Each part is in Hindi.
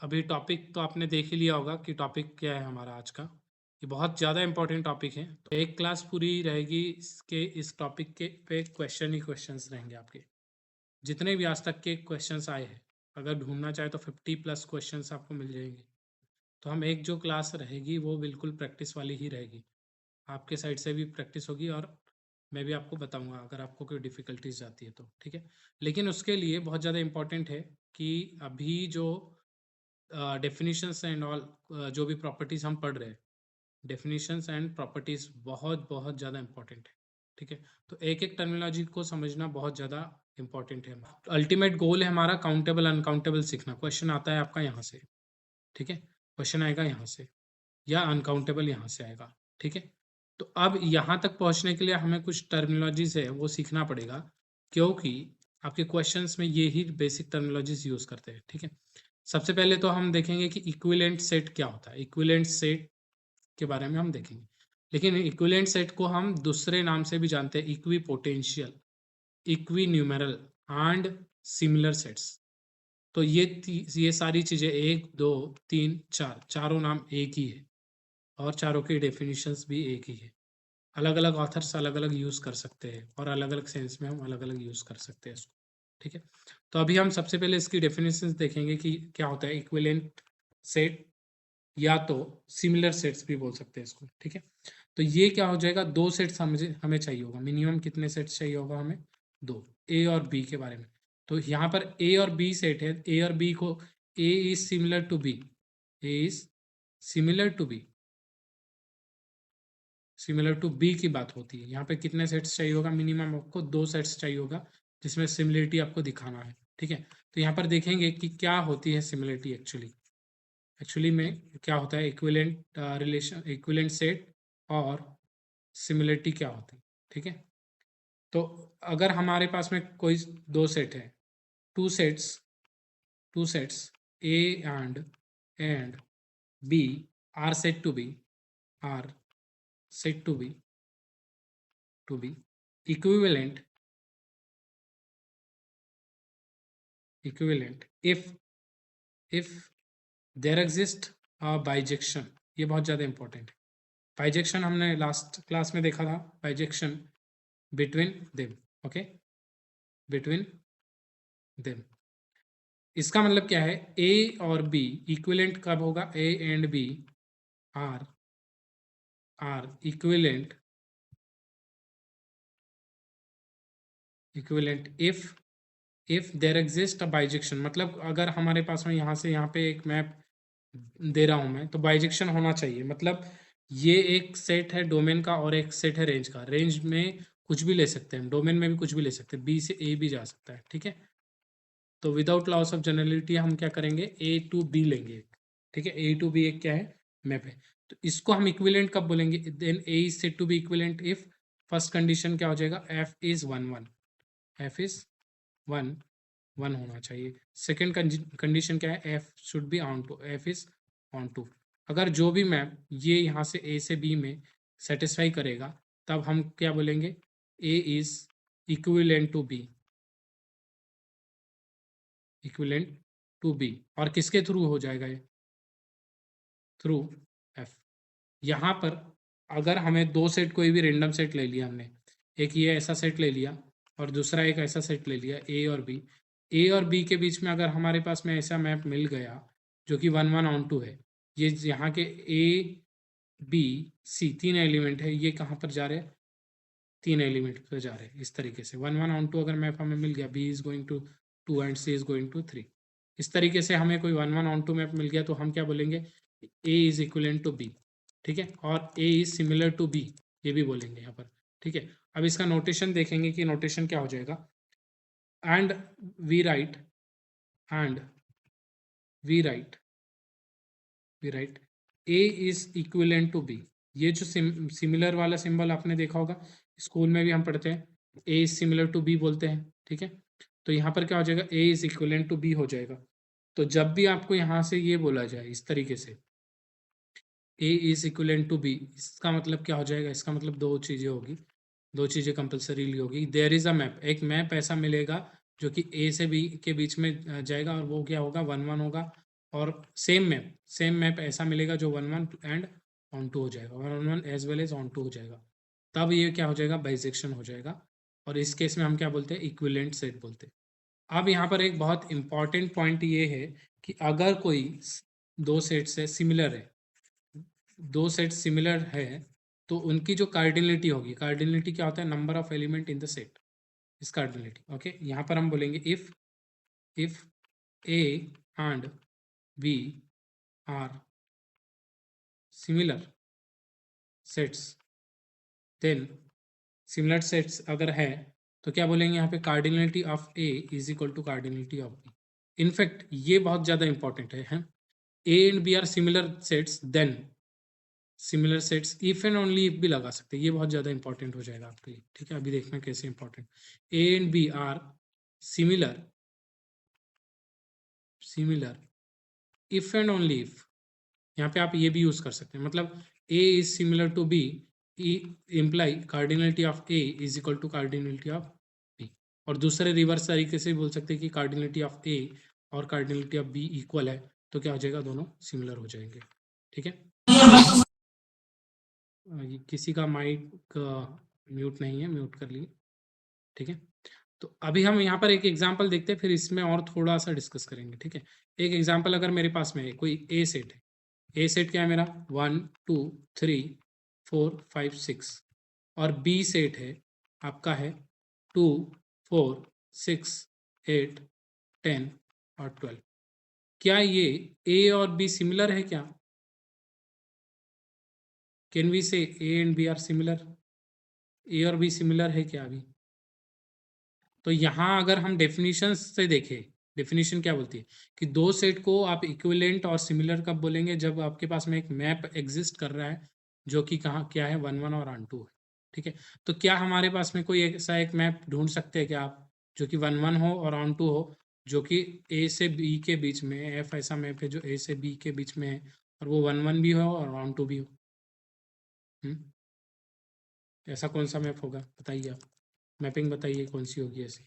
अभी टॉपिक तो आपने देख ही लिया होगा कि टॉपिक क्या है हमारा आज का। ये बहुत ज़्यादा इंपॉर्टेंट टॉपिक है, तो एक क्लास पूरी रहेगी इसके इस टॉपिक के पे क्वेश्चन ही क्वेश्चंस रहेंगे आपके, जितने भी आज तक के क्वेश्चंस आए हैं। अगर ढूंढना चाहे तो 50+ क्वेश्चंस आपको मिल जाएंगे। तो हम एक जो क्लास रहेगी वो बिल्कुल प्रैक्टिस वाली ही रहेगी, आपके साइड से भी प्रैक्टिस होगी और मैं भी आपको बताऊंगा अगर आपको कोई डिफ़िकल्टीज आती है तो, ठीक है। लेकिन उसके लिए बहुत ज़्यादा इंपॉर्टेंट है कि अभी जो डेफिनेशंस एंड ऑल, जो भी प्रॉपर्टीज़ हम पढ़ रहे हैं, डेफिनेशंस एंड प्रॉपर्टीज़ बहुत बहुत ज़्यादा इंपॉर्टेंट है, ठीक है। तो एक एक टर्मिनोलॉजी को समझना बहुत ज़्यादा इंपॉर्टेंट है। अल्टीमेट गोल है हमारा काउंटेबल अनकाउंटेबल सीखना। क्वेश्चन आता है आपका यहाँ से, ठीक है, क्वेश्चन आएगा यहाँ से या अनकाउंटेबल यहाँ से आएगा, ठीक है। तो अब यहाँ तक पहुँचने के लिए हमें कुछ टर्मिनोलॉजीज है वो सीखना पड़ेगा, क्योंकि आपके क्वेश्चंस में ये ही बेसिक टर्मिनोलॉजीज यूज़ करते हैं, ठीक है। सबसे पहले तो हम देखेंगे कि इक्विवेलेंट सेट क्या होता है। इक्विवेलेंट सेट के बारे में हम देखेंगे, लेकिन इक्विवेलेंट सेट को हम दूसरे नाम से भी जानते हैं, equi potential, equi numeral and similar sets. तो ये सारी चीज़ें 1 2 3 4 चारों नाम एक ही है और चारों की डेफिनेशंस भी एक ही है। अलग अलग ऑथर्स अलग अलग यूज़ कर सकते हैं और अलग अलग सेंस में हम अलग अलग यूज़ कर सकते हैं इसको, ठीक है। तो अभी हम सबसे पहले इसकी डेफिनेशंस देखेंगे कि क्या होता है इक्विवेलेंट सेट, या तो सिमिलर सेट्स भी बोल सकते हैं इसको, ठीक है। तो ये क्या हो जाएगा, 2 सेट्स हमें चाहिए होगा। मिनिमम कितने सेट्स चाहिए होगा हमें? 2। ए और बी के बारे में, तो यहाँ पर ए और बी सेट है। ए और बी को, A is similar to B, A is similar to B, similar to B की बात होती है। यहाँ पे कितने सेट्स चाहिए होगा? मिनिमम आपको 2 सेट्स चाहिए होगा, जिसमें सिमिलरिटी आपको दिखाना है, ठीक है। तो यहाँ पर देखेंगे कि क्या होती है सिमिलरिटी एक्चुअली में क्या होता है इक्विवेलेंट रिलेशन, इक्विवेलेंट सेट और सिमिलरिटी क्या होती है, ठीक है। तो अगर हमारे पास में कोई 2 सेट है, two sets A and B are said to be, are said to be equivalent if there exist a bijection। ये बहुत ज़्यादा इंपॉर्टेंट है। बाइजेक्शन हमने लास्ट क्लास में देखा था, bijection between them, okay, between them. इसका मतलब क्या है, ए और बी इक्विवेलेंट कब होगा? A and B are equivalent if there exist a bijection. मतलब अगर हमारे पास में यहाँ से यहाँ पे एक मैप दे रहा हूँ मैं, तो बाइजेक्शन होना चाहिए। मतलब ये एक सेट है डोमेन का और एक सेट है रेंज का। रेंज में कुछ भी ले सकते हैं, डोमेन में भी कुछ भी ले सकते हैं, बी से ए भी जा सकता है, ठीक है। तो विदाउट लॉस ऑफ जनरलिटी हम क्या करेंगे, ए टू बी लेंगे, ठीक है। ए टू बी एक क्या है, मैप है। तो इसको हम इक्विवेलेंट कब बोलेंगे? Then A is said to B equivalent if first condition क्या हो जाएगा, एफ इज 1 1, एफ इज 1 1 होना चाहिए। सेकेंड कंडीशन क्या है, F should be onto, F is onto. अगर जो भी मैप ये यहाँ से ए से बी में सेटिस्फाई करेगा, तब हम क्या बोलेंगे, A is equivalent to B, equivalent to B. और किसके थ्रू हो जाएगा ये? Through F. यहाँ पर अगर हमें 2 सेट, कोई भी रेंडम सेट ले लिया हमने, एक ये ऐसा सेट ले लिया और दूसरा एक ऐसा सेट ले लिया, ए और बी। ए और बी के बीच में अगर हमारे पास में ऐसा मैप मिल गया जो कि 1 1 ऑन 2 है, ये यहाँ के ए बी सी 3 एलिमेंट है, ये कहाँ पर जा रहे हैं? 3 एलिमेंट पर जा रहे हैं। इस तरीके से 1 1 ऑन 2 अगर मैप हमें मिल गया, B is going to 2 and C is going to 3, इस तरीके से हमें कोई 1 1 ऑन 2 मैप मिल गया, तो हम क्या बोलेंगे, A is equivalent to be, ठीक है। और ए इज सिमिलर टू बी, ये भी बोलेंगे यहाँ पर, ठीक है। अब इसका नोटेशन देखेंगे कि नोटेशन क्या हो जाएगा। And we write and we write we write A is equivalent to B. ये जो सिमिलर वाला सिंबल आपने देखा होगा, स्कूल में भी हम पढ़ते हैं, ए इज सिमिलर टू बी बोलते हैं, ठीक है। तो यहाँ पर क्या हो जाएगा, ए इज इक्विवेलेंट टू बी हो जाएगा। तो जब भी आपको यहाँ से ये बोला जाए इस तरीके से, ए इज इक्विवेलेंट टू बी, इसका मतलब क्या हो जाएगा? इसका मतलब 2 चीज़ें होगी, 2 चीज़ें कंपल्सरीली होगी। देयर इज़ अ मैप, एक मैप ऐसा मिलेगा जो कि ए से बी के बीच में जाएगा, और वो क्या होगा, 1 1 होगा। और सेम मैप ऐसा मिलेगा जो 1 1 एंड ऑन टू हो जाएगा, 1 1 as well as onto हो जाएगा, तब ये क्या हो जाएगा, बाइसेक्शन हो जाएगा। और इस केस में हम क्या बोलते हैं, इक्विवेलेंट सेट बोलते हैं। अब यहाँ पर एक बहुत इंपॉर्टेंट पॉइंट ये है कि अगर कोई दो सेट से सिमिलर है, दो सेट सिमिलर है, तो उनकी जो कार्डिनलिटी होगी, कार्डिनलिटी क्या होता है, number of element in the set, is cardinality. Okay, यहाँ पर हम बोलेंगे if A and B are similar sets, then similar sets अगर है तो क्या बोलेंगे यहाँ पे, cardinality of A is equal to cardinality of B. In fact ये बहुत ज़्यादा इंपॉर्टेंट है, A and B are similar sets, then similar sets if and only if भी लगा सकते हैं, ये बहुत ज़्यादा इंपॉर्टेंट हो जाएगा आपके लिए। ठीक है, अभी देखना कैसे important. A and B are similar if and only if, यहाँ पे आप ये भी यूज कर सकते हैं, मतलब A is similar to B imply cardinality of A is equal to cardinality of B. और दूसरे रिवर्स तरीके से बोल सकते हैं कि कार्डिनलिटी ऑफ ए और कार्डिनलिटी ऑफ बी इक्वल है, तो क्या हो जाएगा, दोनों सिमिलर हो जाएंगे। ठीक है, किसी का माइक म्यूट नहीं है, म्यूट कर लिए। ठीक है, तो अभी हम यहाँ पर एक एग्जांपल देखते हैं, फिर इसमें और थोड़ा सा डिस्कस करेंगे। ठीक है, एक एग्जांपल अगर मेरे पास में है, कोई ए सेट है, ए सेट क्या है मेरा, 1 2 3 4 5 6, और बी सेट है आपका है 2 4 6 8 10 और 12। क्या ये ए और बी सिमिलर है क्या, can we say A and B are similar, A और बी सिमिलर है क्या अभी? तो यहाँ अगर हम डेफिनेशन से देखें, डेफिनेशन क्या बोलती है कि दो सेट को आप इक्विवेलेंट और सिमिलर कब बोलेंगे, जब आपके पास में एक मैप एग्जिस्ट कर रहा है जो कि कहाँ क्या है, 1 1 और ऑन टू है। ठीक है, तो क्या हमारे पास में कोई ऐसा एक मैप ढूंढ सकते हैं क्या आप, जो कि 1 1 हो और ऑन टू हो, जो कि ए से बी के बीच में, एफ ऐसा मैप है जो ए से बी के बीच में है और वो 1 1 भी हो और ऑन टू भी हो? ऐसा कौन सा मैप होगा, बताइए आप, मैपिंग बताइए कौन सी होगी ऐसी।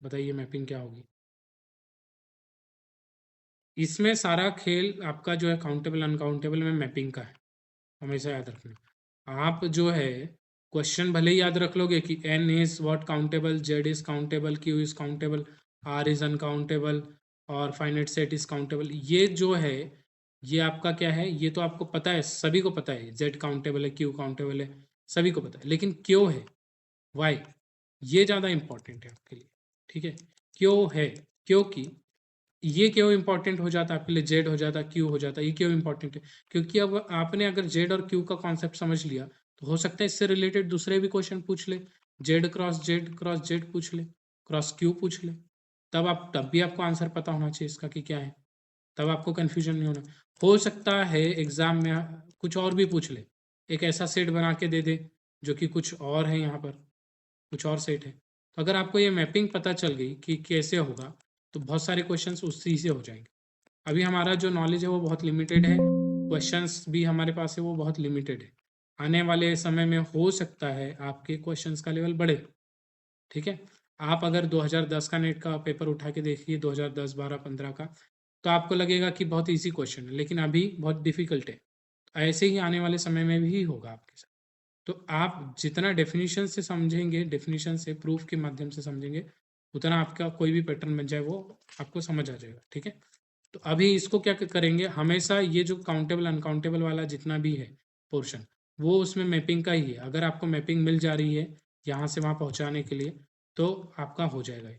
बताइए मैपिंग क्या होगी। इसमें सारा खेल आपका जो है काउंटेबल अनकाउंटेबल में मैपिंग का है, हमेशा याद रखना। आप जो है क्वेश्चन भले ही याद रख लोगे कि N is what countable, Z is countable, Q is countable, R is uncountable और फाइनाइट सेट इज काउंटेबल, ये जो है ये आपका क्या है, ये तो आपको पता है, सभी को पता है, जेड काउंटेबल है, क्यू काउंटेबल है, सभी को पता है, लेकिन क्यों है, वाई, ये ज़्यादा इंपॉर्टेंट है आपके लिए। ठीक है, क्यों है, क्योंकि ये क्यों इंपॉर्टेंट हो जाता है आपके लिए, जेड हो जाता, क्यू हो जाता, ये क्यों इंपॉर्टेंट है, क्योंकि अब आपने अगर जेड और क्यू का कॉन्सेप्ट समझ लिया तो हो सकता है इससे रिलेटेड दूसरे भी क्वेश्चन पूछ ले, जेड क्रॉस जेड पूछ ले, क्रॉस क्यू पूछ ले, तब भी आपको आंसर पता होना चाहिए इसका कि क्या है, तब आपको कन्फ्यूजन नहीं होना। हो सकता है एग्जाम में कुछ और भी पूछ ले, एक ऐसा सेट बना के दे दे जो कि कुछ और है, यहाँ पर कुछ और सेट है। तो अगर आपको ये मैपिंग पता चल गई कि कैसे होगा, तो बहुत सारे क्वेश्चंस उसी से हो जाएंगे। अभी हमारा जो नॉलेज है वो बहुत लिमिटेड है, क्वेश्चंस भी हमारे पास है वो बहुत लिमिटेड है, आने वाले समय में हो सकता है आपके क्वेश्चंस का लेवल बढ़े। ठीक है, आप अगर 2010 का नेट का पेपर उठा के देखिए, 2010 12 15 का, तो आपको लगेगा कि बहुत ईजी क्वेश्चन है, लेकिन अभी बहुत डिफिकल्ट है। ऐसे ही आने वाले समय में भी होगा आपके साथ। तो आप जितना डेफिनेशन से समझेंगे, डेफिनेशन से प्रूफ के माध्यम से समझेंगे, उतना आपका कोई भी पैटर्न बन जाए वो आपको समझ आ जाएगा। ठीक है, तो अभी इसको क्या करेंगे, हमेशा ये जो काउंटेबल अनकाउंटेबल वाला जितना भी है पोर्शन, वो उसमें मैपिंग का ही है। अगर आपको मैपिंग मिल जा रही है यहाँ से वहाँ पहुँचाने के लिए, तो आपका हो जाएगा।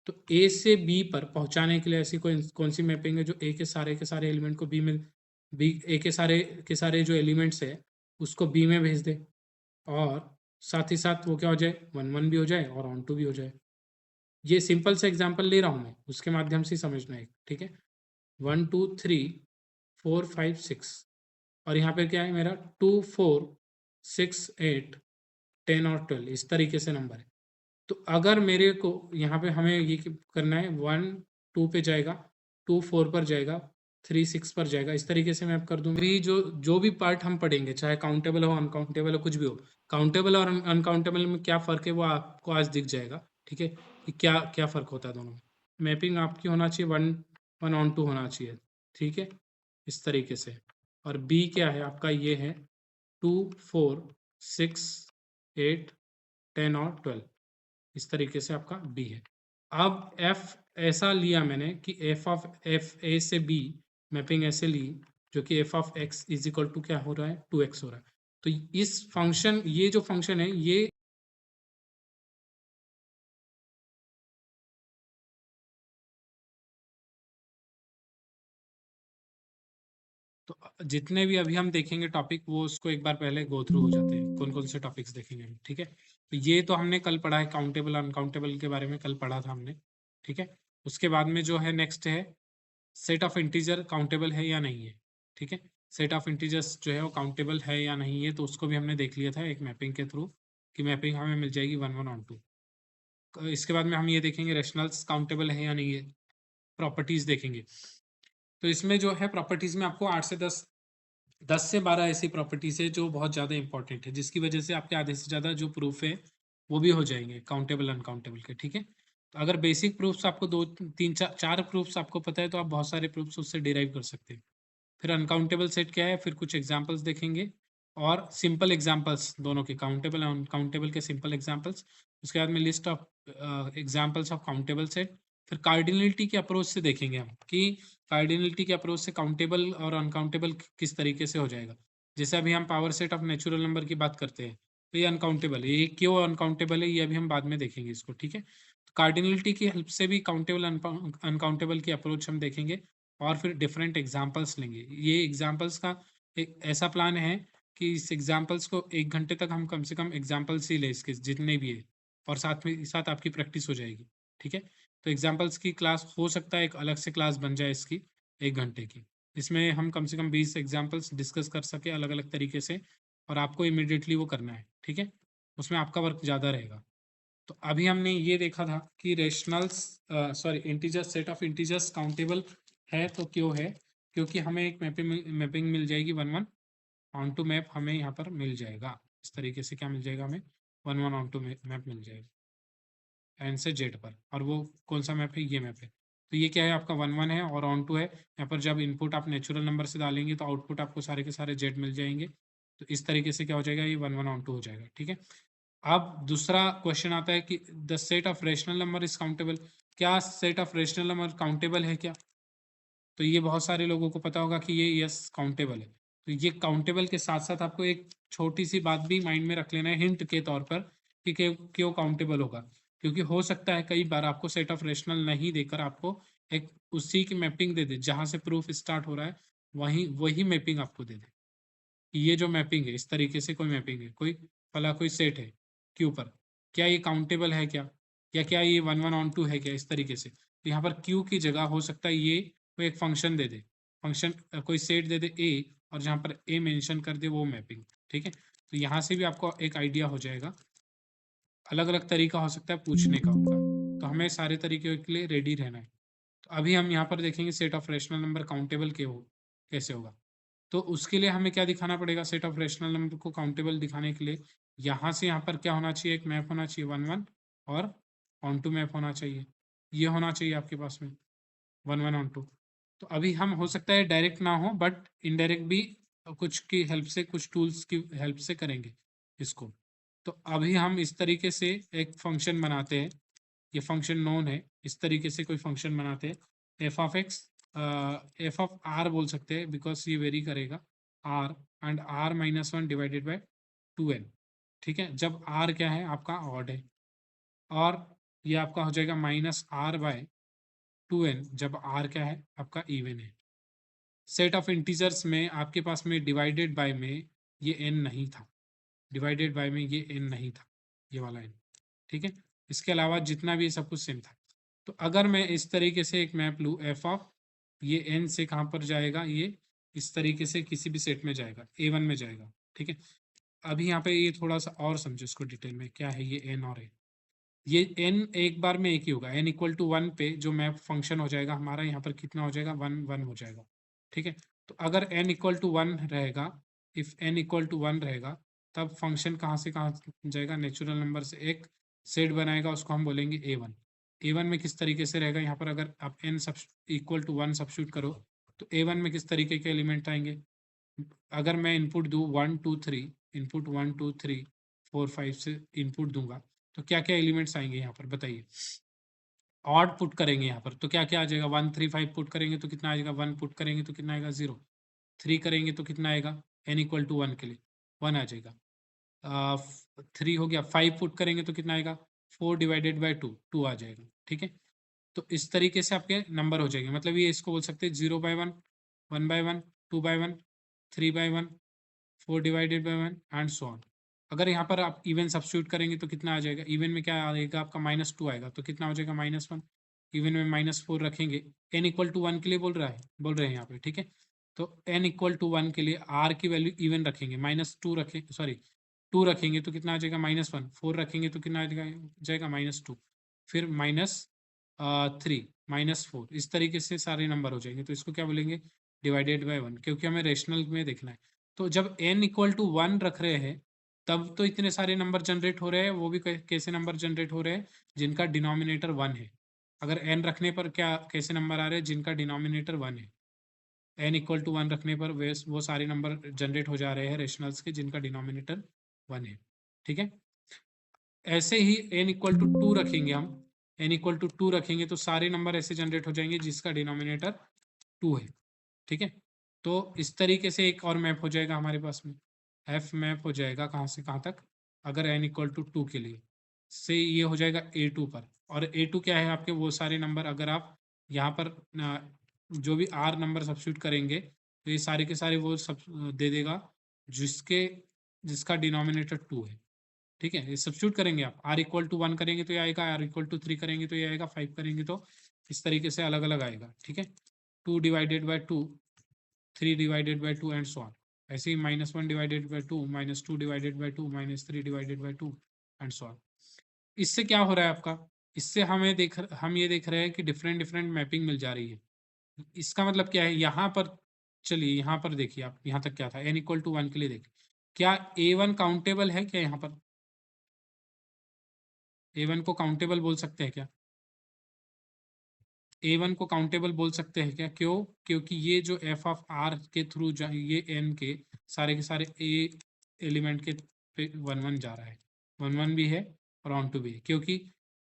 तो ए से बी पर पहुँचाने के लिए ऐसी कौन सी मैपिंग है जो ए के सारे एलिमेंट को बी में, बी ए के सारे जो एलिमेंट्स है उसको बी में भेज दे, और साथ ही साथ वो क्या हो जाए, 1 1 भी हो जाए और ऑन टू भी हो जाए। ये सिंपल से एग्जांपल ले रहा हूँ मैं, उसके माध्यम से समझना है। ठीक है, 1 2 3 4 5 6, और यहाँ पे क्या है मेरा 2 4 6 8 10 और 12, इस तरीके से नंबर है। तो अगर मेरे को यहाँ पे हमें ये करना है, 1 2 पे जाएगा, 2 4 पर जाएगा, 3 6 पर जाएगा, इस तरीके से मैं आप कर दूंगी। जो भी पार्ट हम पढ़ेंगे, चाहे काउंटेबल हो अनकाउंटेबल हो कुछ भी हो, काउंटेबल और अनकाउंटेबल में क्या फ़र्क है वो आपको आज दिख जाएगा। ठीक है, कि क्या क्या फ़र्क होता है दोनों में। मैपिंग आपकी होना चाहिए 1 1 on 2 होना चाहिए, ठीक है, इस तरीके से। और बी क्या है आपका, ये है 2 4 6 8 10 और 12, इस तरीके से आपका बी है। अब एफ ऐसा लिया मैंने कि एफ ए से बी मैपिंग ऐसे ली जो कि F of X is equal to क्या हो रहा है, 2x हो रहा है। तो इस फंक्शन, ये जो फंक्शन है ये तो जितने भी अभी हम देखेंगे टॉपिक वो उसको एक बार पहले गो थ्रू हो जाते हैं, कौन कौन से टॉपिक्स देखेंगे हम, ठीक है। तो ये तो हमने कल पढ़ा है, काउंटेबल अनकाउंटेबल के बारे में कल पढ़ा था हमने, ठीक है। उसके बाद में जो है नेक्स्ट है सेट ऑफ इंटीजर काउंटेबल है या नहीं है, ठीक है। सेट ऑफ इंटीजर्स जो है वो काउंटेबल है या नहीं है, तो उसको भी हमने देख लिया था एक मैपिंग के थ्रू कि मैपिंग हमें मिल जाएगी 1 1 on 2। इसके बाद में हम ये देखेंगे रेशनल्स काउंटेबल है या नहीं है, प्रॉपर्टीज देखेंगे। तो इसमें जो है प्रॉपर्टीज में आपको 8 से 10 से 12 ऐसी प्रॉपर्टीज है जो बहुत ज़्यादा इंपॉर्टेंट है, जिसकी वजह से आपके आधे से ज़्यादा जो प्रूफ है वो भी हो जाएंगे काउंटेबल अनकाउंटेबल के, ठीक है। तो अगर बेसिक प्रूफ्स आपको 2 3 4 प्रूफ्स आपको पता है तो आप बहुत सारे प्रूफ्स उससे डिराइव कर सकते हैं। फिर अनकाउंटेबल सेट क्या है, फिर कुछ एग्जांपल्स देखेंगे और सिंपल एग्जांपल्स दोनों के, काउंटेबल और अनकाउंटेबल के सिंपल एग्जांपल्स। उसके बाद में list of examples of countable set. फिर कार्डिनलिटी के अप्रोच से देखेंगे हम कि कार्डिनलिटी के अप्रोच से काउंटेबल और अनकाउंटेबल किस तरीके से हो जाएगा। जैसे अभी हम power set of natural number की बात करते हैं तो ये अनकाउंटेबल है, ये क्यों अनकाउंटेबल है ये अभी हम बाद में देखेंगे इसको, ठीक है। तो कार्डिनलिटी की हेल्प से भी काउंटेबल अनकाउंटेबल की अप्रोच हम देखेंगे और फिर डिफरेंट एग्जाम्पल्स लेंगे। ये एग्जाम्पल्स का एक ऐसा प्लान है कि इस एग्जाम्पल्स को 1 घंटे तक हम कम से कम एग्जाम्पल्स ही ले इसके जितने भी है, और साथ में साथ आपकी प्रैक्टिस हो जाएगी, ठीक है। तो एग्जाम्पल्स की क्लास हो सकता है एक अलग से क्लास बन जाए इसकी 1 घंटे की, इसमें हम कम से कम 20 एग्जाम्पल्स डिस्कस कर सके अलग अलग तरीके से, और आपको इमिडिएटली वो करना है, ठीक है। उसमें आपका वर्क ज़्यादा रहेगा। तो अभी हमने ये देखा था कि rationals sorry integer set of integers countable है तो क्यों है, क्योंकि हमें एक मैपिंग मिल जाएगी 1 1 on 2 मैप हमें यहाँ पर मिल जाएगा। इस तरीके से क्या मिल जाएगा हमें, 1 1 on 2 मैप मिल जाएगा एन से जेड पर, और वो कौन सा मैप है, ये मैप है। तो ये क्या है आपका 1 1 है और ऑन 2 है। यहाँ पर जब इनपुट आप नेचुरल नंबर से डालेंगे तो आउटपुट आपको सारे के सारे जेड मिल जाएंगे। तो इस तरीके से क्या हो जाएगा, ये 1 1 on 2 हो जाएगा, ठीक है। अब दूसरा क्वेश्चन आता है कि the set of rational number is countable, क्या set of rational number countable है क्या। तो ये बहुत सारे लोगों को पता होगा कि ये यस काउंटेबल है। तो ये काउंटेबल के साथ साथ आपको एक छोटी सी बात भी माइंड में रख लेना है हिंट के तौर पर कि क्यों काउंटेबल होगा, क्योंकि हो सकता है कई बार आपको सेट ऑफ रेशनल नहीं देकर आपको एक उसी की मैपिंग दे दे, जहां से प्रूफ स्टार्ट हो रहा है वही वही मैपिंग आपको दे दे। ये जो मैपिंग है इस तरीके से कोई मैपिंग है, कोई फला कोई सेट है के ऊपर, क्या ये काउंटेबल है क्या, या क्या ये 1 1 on 2 है क्या, इस तरीके से। तो यहाँ पर क्यू की जगह हो सकता है ये कोई एक फंक्शन दे दे, फंक्शन कोई सेट दे दे ए, और जहाँ पर ए मेंशन कर दे वो मैपिंग, ठीक है। तो यहाँ से भी आपको एक आइडिया हो जाएगा। अलग अलग तरीका हो सकता है पूछने का उनका, तो हमें सारे तरीके के लिए रेडी रहना है। तो अभी हम यहाँ पर देखेंगे set of rational number countable के हो कैसे होगा। तो उसके लिए हमें क्या दिखाना पड़ेगा, सेट ऑफ रेशनल नंबर को काउंटेबल दिखाने के लिए यहाँ से यहाँ पर क्या होना चाहिए, एक मैप होना चाहिए 1 1 और on 2 मैप होना चाहिए, ये होना चाहिए आपके पास में 1 1 on 2। तो अभी हम हो सकता है डायरेक्ट ना हो बट इनडायरेक्ट भी कुछ की हेल्प से, कुछ टूल्स की हेल्प से करेंगे इसको। तो अभी हम इस तरीके से एक फंक्शन बनाते हैं, ये फंक्शन नोन है, इस तरीके से कोई फंक्शन बनाते हैं F of X, F of R बोल सकते हैं बिकॉज ये वेरी करेगा R, and R -1 divided by 2n, ठीक है। जब आर क्या है आपका ऑड है, और ये आपका हो जाएगा -r/2n जब आर क्या है आपका इवन है। सेट ऑफ इंटीजर्स में आपके पास में डिवाइडेड बाय में ये n नहीं था, डिवाइडेड बाय में ये n नहीं था, ये वाला n, ठीक है। इसके अलावा जितना भी सब कुछ सेम था। तो अगर मैं इस तरीके से एक मैप लूँ एफ ऑफ, ये n से कहाँ पर जाएगा, ये इस तरीके से किसी भी सेट में जाएगा, A1 में जाएगा, ठीक है। अभी यहाँ पे ये थोड़ा सा और समझो इसको डिटेल में, क्या है ये n और a, ये n एक बार में एक ही होगा, n = 1 पे जो मैप फंक्शन हो जाएगा हमारा यहाँ पर कितना हो जाएगा, 1 1 हो जाएगा, ठीक है। तो अगर n = 1 रहेगा, इफ n = 1 रहेगा, तब फंक्शन कहाँ से कहाँ जाएगा, नेचुरल नंबर से एक सेट बनाएगा, उसको हम बोलेंगे A1। A1 में किस तरीके से रहेगा, यहाँ पर अगर आप n इक्वल टू 1 सब्स्टिट्यूट करो तो A1 में किस तरीके के एलिमेंट आएंगे। अगर मैं इनपुट दूँ 1 2 3, इनपुट 1 2 3 4 5 से इनपुट दूंगा तो क्या क्या एलिमेंट्स आएंगे यहाँ पर बताइए। ऑड पुट करेंगे यहाँ पर तो क्या क्या आ जाएगा, 1 3 5 पुट करेंगे तो कितना आएगा, 1 पुट करेंगे तो कितना आएगा 0, 3 करेंगे तो कितना आएगा, n इक्वल टू 1 के लिए 1 आ जाएगा। 3 हो गया, 5 पुट करेंगे तो कितना आएगा, 4 डिवाइडेड बाई 2 2 आ जाएगा। ठीक है, तो इस तरीके से आपके नंबर हो जाएंगे, मतलब ये इसको बोल सकते हैं 0 by 1, 1 by 1, 2 by 1, 3 by 1, 4 divided by 1 and so on. अगर यहाँ पर आप इवन सब्स्टिट्यूट करेंगे तो कितना आ जाएगा, इवन में क्या आएगा आपका -2 आएगा तो कितना हो जाएगा -1, इवन में -4 रखेंगे, n इक्वल टू 1 के लिए बोल रहे हैं यहाँ पे। ठीक है, तो n इक्वल टू 1 के लिए r की वैल्यू इवन रखेंगे, -2 रखें, सॉरी 2 रखेंगे तो कितना आ जाएगा -1, 4 रखेंगे तो कितना आ जाएगा -2, फिर -3, -4, इस तरीके से सारे नंबर हो जाएंगे। तो इसको क्या बोलेंगे, डिवाइडेड बाय 1, क्योंकि हमें रेशनल में देखना है। तो जब n इक्वल टू 1 रख रहे हैं तब तो इतने सारे नंबर जनरेट हो रहे हैं, वो भी कैसे नंबर जनरेट हो रहे हैं, जिनका डिनोमिनेटर 1 है। अगर n रखने पर क्या कैसे नंबर आ रहे हैं, जिनका डिनोमिनेटर 1 है। n इक्वल टू 1 रखने पर वो सारे नंबर जनरेट हो जा रहे हैं रेशनल्स के जिनका डिनोमिनेटर 1 है। ठीक है, ऐसे ही n इक्वल टू 2 रखेंगे हम, n इक्वल टू 2 रखेंगे तो सारे नंबर ऐसे जनरेट हो जाएंगे जिसका डिनोमिनेटर 2 है। ठीक है, तो इस तरीके से एक और मैप हो जाएगा हमारे पास में, f मैप हो जाएगा कहाँ से कहाँ तक, अगर n इक्वल टू 2 के लिए से ये हो जाएगा A2 पर। और A2 क्या है आपके, वो सारे नंबर अगर आप यहाँ पर जो भी r नंबर सब्स्टिट्यूट करेंगे तो ये सारे के सारे वो सब दे देगा जिसका डिनोमिनेटर 2 है। ठीक है, ये सब्स्टिट्यूट करेंगे आप, r इक्वल टू 1 करेंगे तो ये आएगा, r इक्वल टू 3 करेंगे तो ये आएगा, 5 करेंगे तो इस तरीके से अलग अलग आएगा। ठीक है, 2 divided by 2, 3 divided by 2 and so on. ऐसे ही -1 divided by 2, -2 divided by 2, -3 divided by 2 and so on. इससे क्या हो रहा है आपका, इससे हम ये देख रहे हैं कि डिफरेंट डिफरेंट मैपिंग मिल जा रही है। इसका मतलब क्या है, यहाँ पर चलिए यहाँ पर देखिए, आप यहाँ तक क्या था, n इक्वल टू 1 के लिए देखिए, क्या A1 काउंटेबल है क्या, यहाँ पर A1 को काउंटेबल बोल सकते हैं क्या, A1 को काउंटेबल बोल सकते हैं क्या, क्यों, क्योंकि ये जो f ऑफ r के थ्रू ये n के सारे a एलिमेंट के पे 1 1 जा रहा है, 1 1 भी है और ऑन टू भी है, क्योंकि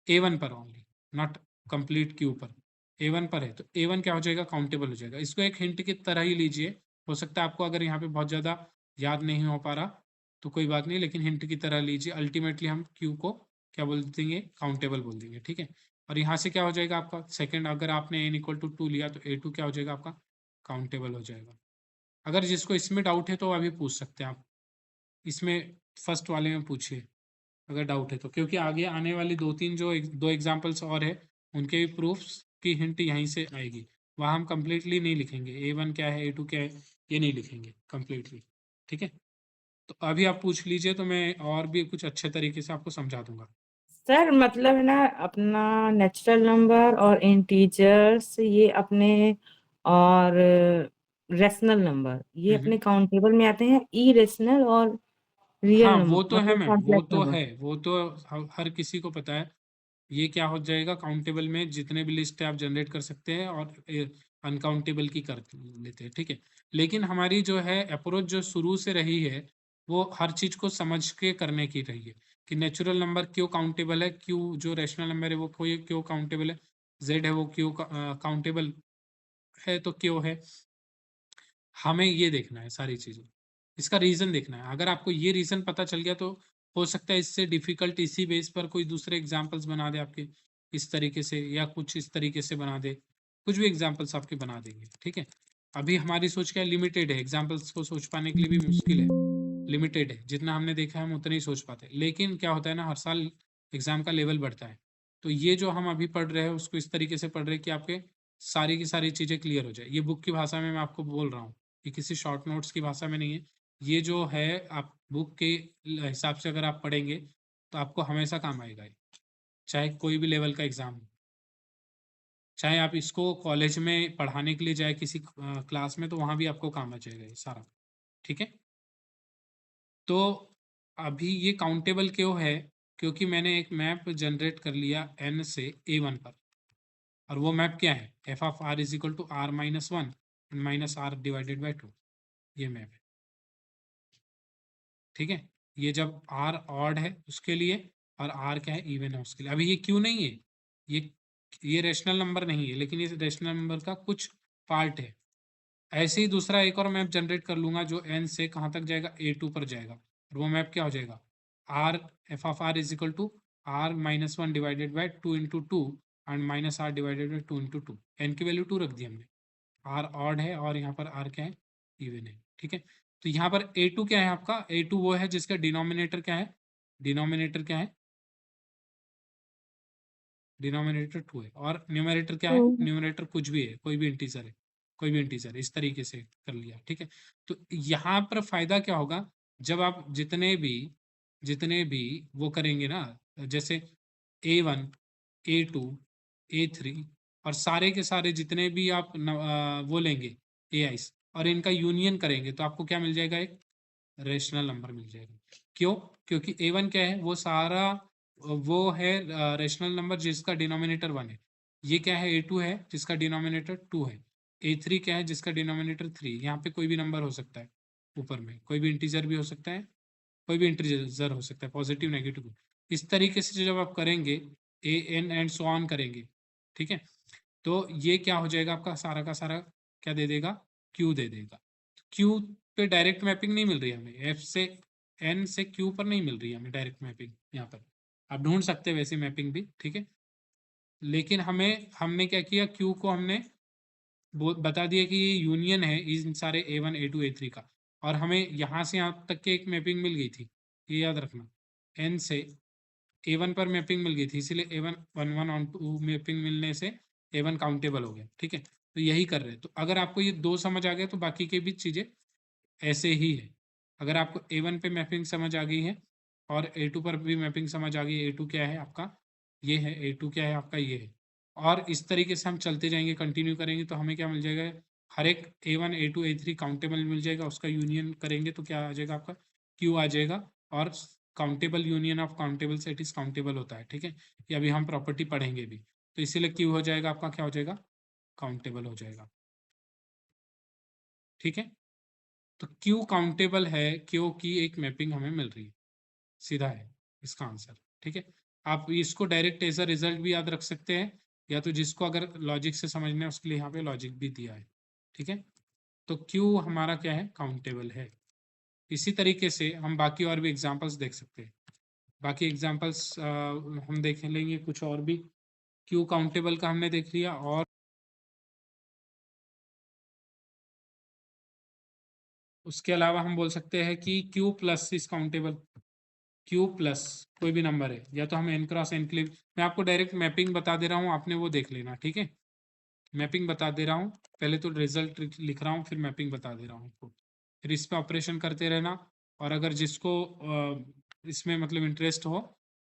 A1 पर ओनली, नॉट कंप्लीट क्यू पर, A1 पर है तो A1 क्या हो जाएगा, काउंटेबल हो जाएगा। इसको एक हिंट की तरह ही लीजिए, हो सकता है आपको अगर यहाँ पे बहुत ज़्यादा याद नहीं हो पा रहा तो कोई बात नहीं, लेकिन हिंट की तरह लीजिए, अल्टीमेटली हम क्यू को क्या बोल देंगे, काउंटेबल बोल देंगे। ठीक है, और यहाँ से क्या हो जाएगा आपका सेकंड, अगर आपने n इक्वल टू 2 लिया तो A2 क्या हो जाएगा आपका, काउंटेबल हो जाएगा। अगर जिसको इसमें डाउट है तो अभी पूछ सकते हैं आप, इसमें फर्स्ट वाले में पूछिए अगर डाउट है तो, क्योंकि आगे आने वाली दो एग्जाम्पल्स और है, उनके भी प्रूफ्स की हिंट यहीं से आएगी। वहाँ हम कंप्लीटली नहीं लिखेंगे A1 क्या है A2 क्या है, ये नहीं लिखेंगे कंप्लीटली। ठीक है, तो अभी आप पूछ लीजिए तो मैं और भी कुछ अच्छे तरीके से आपको समझा दूंगा। सर मतलब है ना, अपना नेचुरल नंबर और इंटीजर्स ये अपने, और रेशनल नंबर ये अपने काउंटेबल में आते हैं, इरेशनल और रियल हाँ वो नंबर तो है मतलब मैम, कॉम्प्लेक्स नंबर। वो तो हर किसी को पता है। ये क्या हो जाएगा, काउंटेबल में जितने भी लिस्ट है आप जनरेट कर सकते हैं और अनकाउंटेबल की कर लेते हैं। ठीक है, लेकिन हमारी जो है अप्रोच जो शुरू से रही है वो हर चीज को समझ के करने की रही है, कि नेचुरल नंबर क्यों काउंटेबल है, क्यों जो रैशनल नंबर है वो क्यों काउंटेबल है, जेड है वो क्यों काउंटेबल है तो क्यों है, हमें ये देखना है सारी चीजें, इसका रीजन देखना है। अगर आपको ये रीजन पता चल गया तो हो सकता है इससे डिफिकल्ट इसी बेस पर कोई दूसरे एग्जांपल्स बना दे आपके इस तरीके से, या कुछ इस तरीके से बना दे, कुछ भी एग्जांपल्स आपके बना देंगे। ठीक है, अभी हमारी सोच क्या लिमिटेड है, एग्जांपल्स को सोच पाने के लिए भी मुश्किल है, लिमिटेड है, जितना हमने देखा है हम उतना ही सोच पाते हैं। लेकिन क्या होता है ना, हर साल एग्जाम का लेवल बढ़ता है, तो ये जो हम अभी पढ़ रहे हैं उसको इस तरीके से पढ़ रहे हैं कि आपके सारी की सारी चीज़ें क्लियर हो जाए। ये बुक की भाषा में मैं आपको बोल रहा हूँ, ये किसी शॉर्ट नोट्स की भाषा में नहीं है। ये जो है आप बुक के हिसाब से अगर आप पढ़ेंगे तो आपको हमेशा काम आएगा ये, चाहे कोई भी लेवल का एग्जाम हो, चाहे आप इसको कॉलेज में पढ़ाने के लिए जाए किसी क्लास में तो वहाँ भी आपको काम आ जाएगा ये सारा। ठीक है, तो अभी ये काउंटेबल क्यों है, क्योंकि मैंने एक मैप जनरेट कर लिया n से a1 पर, और वो मैप क्या है, F of R is equal to R minus one minus R divided by two, ये मैप है। ठीक है, ये जब आर ऑड है उसके लिए और आर क्या है, इवन है उसके लिए। अभी ये क्यों नहीं है, ये रेशनल नंबर नहीं है, लेकिन ये रेशनल नंबर का कुछ पार्ट है। ऐसे ही दूसरा एक और मैप जनरेट कर लूंगा जो n से कहाँ तक जाएगा, a2 पर जाएगा, और वो मैप क्या हो जाएगा, r F of R is equal to R minus one divided by two into two and minus R divided by two into two. N की वैल्यू टू रख दी हमने, आर ऑड है और यहाँ पर आर क्या है, इवन है। ठीक है, तो यहाँ पर a2 क्या है आपका, a2 वो है जिसका डिनोमिनेटर क्या है, डिनोमिनेटर क्या है, डिनोमिनेटर टू है, और न्यूमरेटर क्या है, न्यूमरेटर कुछ भी है, कोई भी इंटीजर है, कोई भी इंटीजर, इस तरीके से कर लिया। ठीक है, तो यहाँ पर फायदा क्या होगा, जब आप जितने भी वो करेंगे ना, जैसे a1 a2 a3 और सारे के सारे जितने भी आप वो लेंगे AIs और इनका यूनियन करेंगे तो आपको क्या मिल जाएगा, एक रेशनल नंबर मिल जाएगा। क्यों, क्योंकि a1 क्या है, वो सारा वो है रेशनल नंबर जिसका डिनोमिनेटर वन है। ये क्या है, a2 है जिसका डिनोमिनेटर टू है। a3 क्या है जिसका डिनोमिनेटर थ्री। यहाँ पे कोई भी नंबर हो सकता है, ऊपर में कोई भी इंटीजर भी हो सकता है, कोई भी इंटीजर हो सकता है, पॉजिटिव नेगेटिव। इस तरीके से जब आप करेंगे A N and so on करेंगे, ठीक है, तो ये क्या हो जाएगा, आपका सारा का सारा क्या दे देगा, क्यू दे देगा। क्यू पे डायरेक्ट मैपिंग नहीं मिल रही है हमें, एफ से एन से क्यू पर नहीं मिल रही है हमें डायरेक्ट मैपिंग। यहाँ पर आप ढूंढ सकते हैं वैसी मैपिंग भी, ठीक है, लेकिन हमने क्या किया, क्यू को हमने बता दिया कि ये यूनियन है इन सारे A1 A2 A3 का, और हमें यहाँ से यहाँ तक के एक मैपिंग मिल गई थी, ये याद रखना, n से A1 पर मैपिंग मिल गई थी, इसीलिए A1 1 ऑन टू मैपिंग मिलने से A1 काउंटेबल हो गया। ठीक है, तो यही कर रहे हैं। तो अगर आपको ये दो समझ आ गया तो बाकी के भी चीज़ें ऐसे ही है। अगर आपको A1 पे मैपिंग समझ आ गई है और A2 पर भी मैपिंग समझ आ गई है, A2 क्या है आपका, ये है, A2 क्या है आपका, ये है, और इस तरीके से हम चलते जाएंगे, कंटिन्यू करेंगे, तो हमें क्या मिल जाएगा, हर एक A1 A2 A3 काउंटेबल मिल जाएगा, उसका यूनियन करेंगे तो क्या आ जाएगा आपका, Q आ जाएगा। और countable union of countable set is countable होता है। ठीक है, ये अभी हम प्रॉपर्टी पढ़ेंगे भी, तो इसीलिए Q हो जाएगा आपका, क्या हो जाएगा, काउंटेबल हो जाएगा। ठीक है, तो क्यू काउंटेबल है क्योंकि एक मैपिंग हमें मिल रही है, सीधा है इसका आंसर। ठीक है, आप इसको डायरेक्ट एज अ रिजल्ट भी याद रख सकते हैं, या तो जिसको अगर लॉजिक से समझना है उसके लिए यहाँ पे लॉजिक भी दिया है। ठीक है, तो क्यू हमारा क्या है, काउंटेबल है। इसी तरीके से हम बाकी और भी एग्जांपल्स देख सकते हैं। बाकी एग्जांपल्स हम देख लेंगे कुछ और भी। क्यू काउंटेबल का हमने देख लिया, और उसके अलावा हम बोल सकते हैं कि Q plus is countable. Q plus कोई भी नंबर है, या तो हम एन क्रॉस एन के लिए, मैं आपको डायरेक्ट मैपिंग बता दे रहा हूँ, आपने वो देख लेना। ठीक है, मैपिंग बता दे रहा हूँ, पहले तो रिजल्ट लिख रहा हूँ, फिर मैपिंग बता दे रहा हूँ आपको, फिर इस पर ऑपरेशन करते रहना। और अगर जिसको इसमें मतलब इंटरेस्ट हो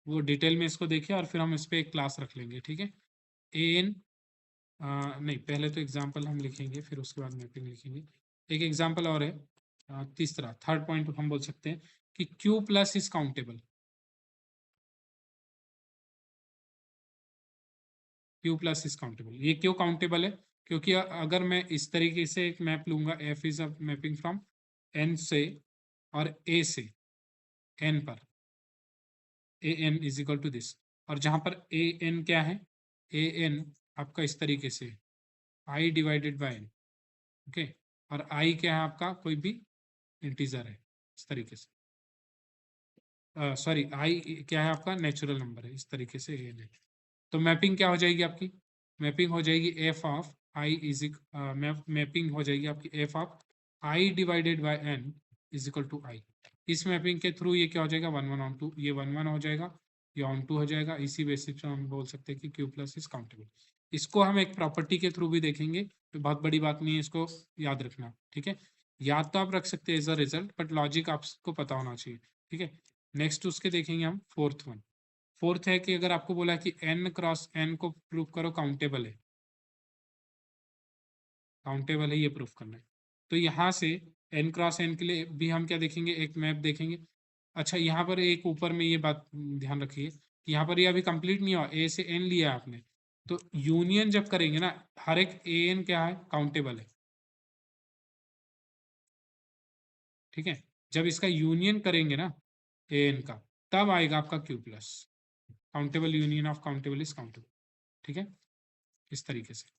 वो डिटेल में इसको देखे, और फिर हम इस पर एक क्लास रख लेंगे। ठीक है, ए एन नहीं, पहले तो एग्जाम्पल हम लिखेंगे, फिर उसके बाद मैपिंग लिखेंगे। एक एग्जाम्पल और है, तीसरा थर्ड पॉइंट हम बोल सकते हैं कि Q plus is countable. Q plus is countable, ये क्यों काउंटेबल है, क्योंकि अगर मैं इस तरीके से एक मैप लूंगा, F is a mapping from N से और ए से एन पर, A N is equal to this, और जहां पर ए एन क्या है, ए एन आपका इस तरीके से आई डिवाइडेड बाय एन। ओके, और आई क्या है आपका, कोई भी इंटीजर है, इस तरीके से, सॉरी आई क्या है आपका, नेचुरल नंबर है, इस तरीके से ए एन है। तो मैपिंग क्या हो जाएगी आपकी, मैपिंग हो जाएगी F of I is mapping हो जाएगी आपकी F of I divided by N is equal to I. इस मैपिंग के थ्रू ये क्या हो जाएगा, वन वन ऑन टू, ये वन वन हो जाएगा, ये ऑन टू हो जाएगा। इसी बेसिस पे हम बोल सकते हैं कि क्यू प्लस इज काउंटेबल। इसको हम एक प्रॉपर्टी के थ्रू भी देखेंगे, तो बहुत बड़ी बात नहीं है, इसको याद रखना। ठीक है, याद तो आप रख सकते हैं as a result, but logic आपको पता होना चाहिए। ठीक है, नेक्स्ट उसके देखेंगे हम फोर्थ वन। फोर्थ है कि अगर आपको बोला कि n क्रॉस n को प्रूव करो काउंटेबल है, काउंटेबल है, ये प्रूफ करना है, तो यहाँ से n क्रॉस n के लिए भी हम क्या देखेंगे, एक मैप देखेंगे। अच्छा यहाँ पर एक ऊपर में ये बात ध्यान रखिए, यहाँ पर ये अभी कंप्लीट नहीं हुआ, ए से एन लिया आपने, तो यूनियन जब करेंगे ना, हर एक ए एन क्या है, काउंटेबल है, ठीक है। जब इसका यूनियन करेंगे ना ए एन का, तब आएगा आपका Q plus, countable union of countable is countable, ठीक है, इस तरीके से।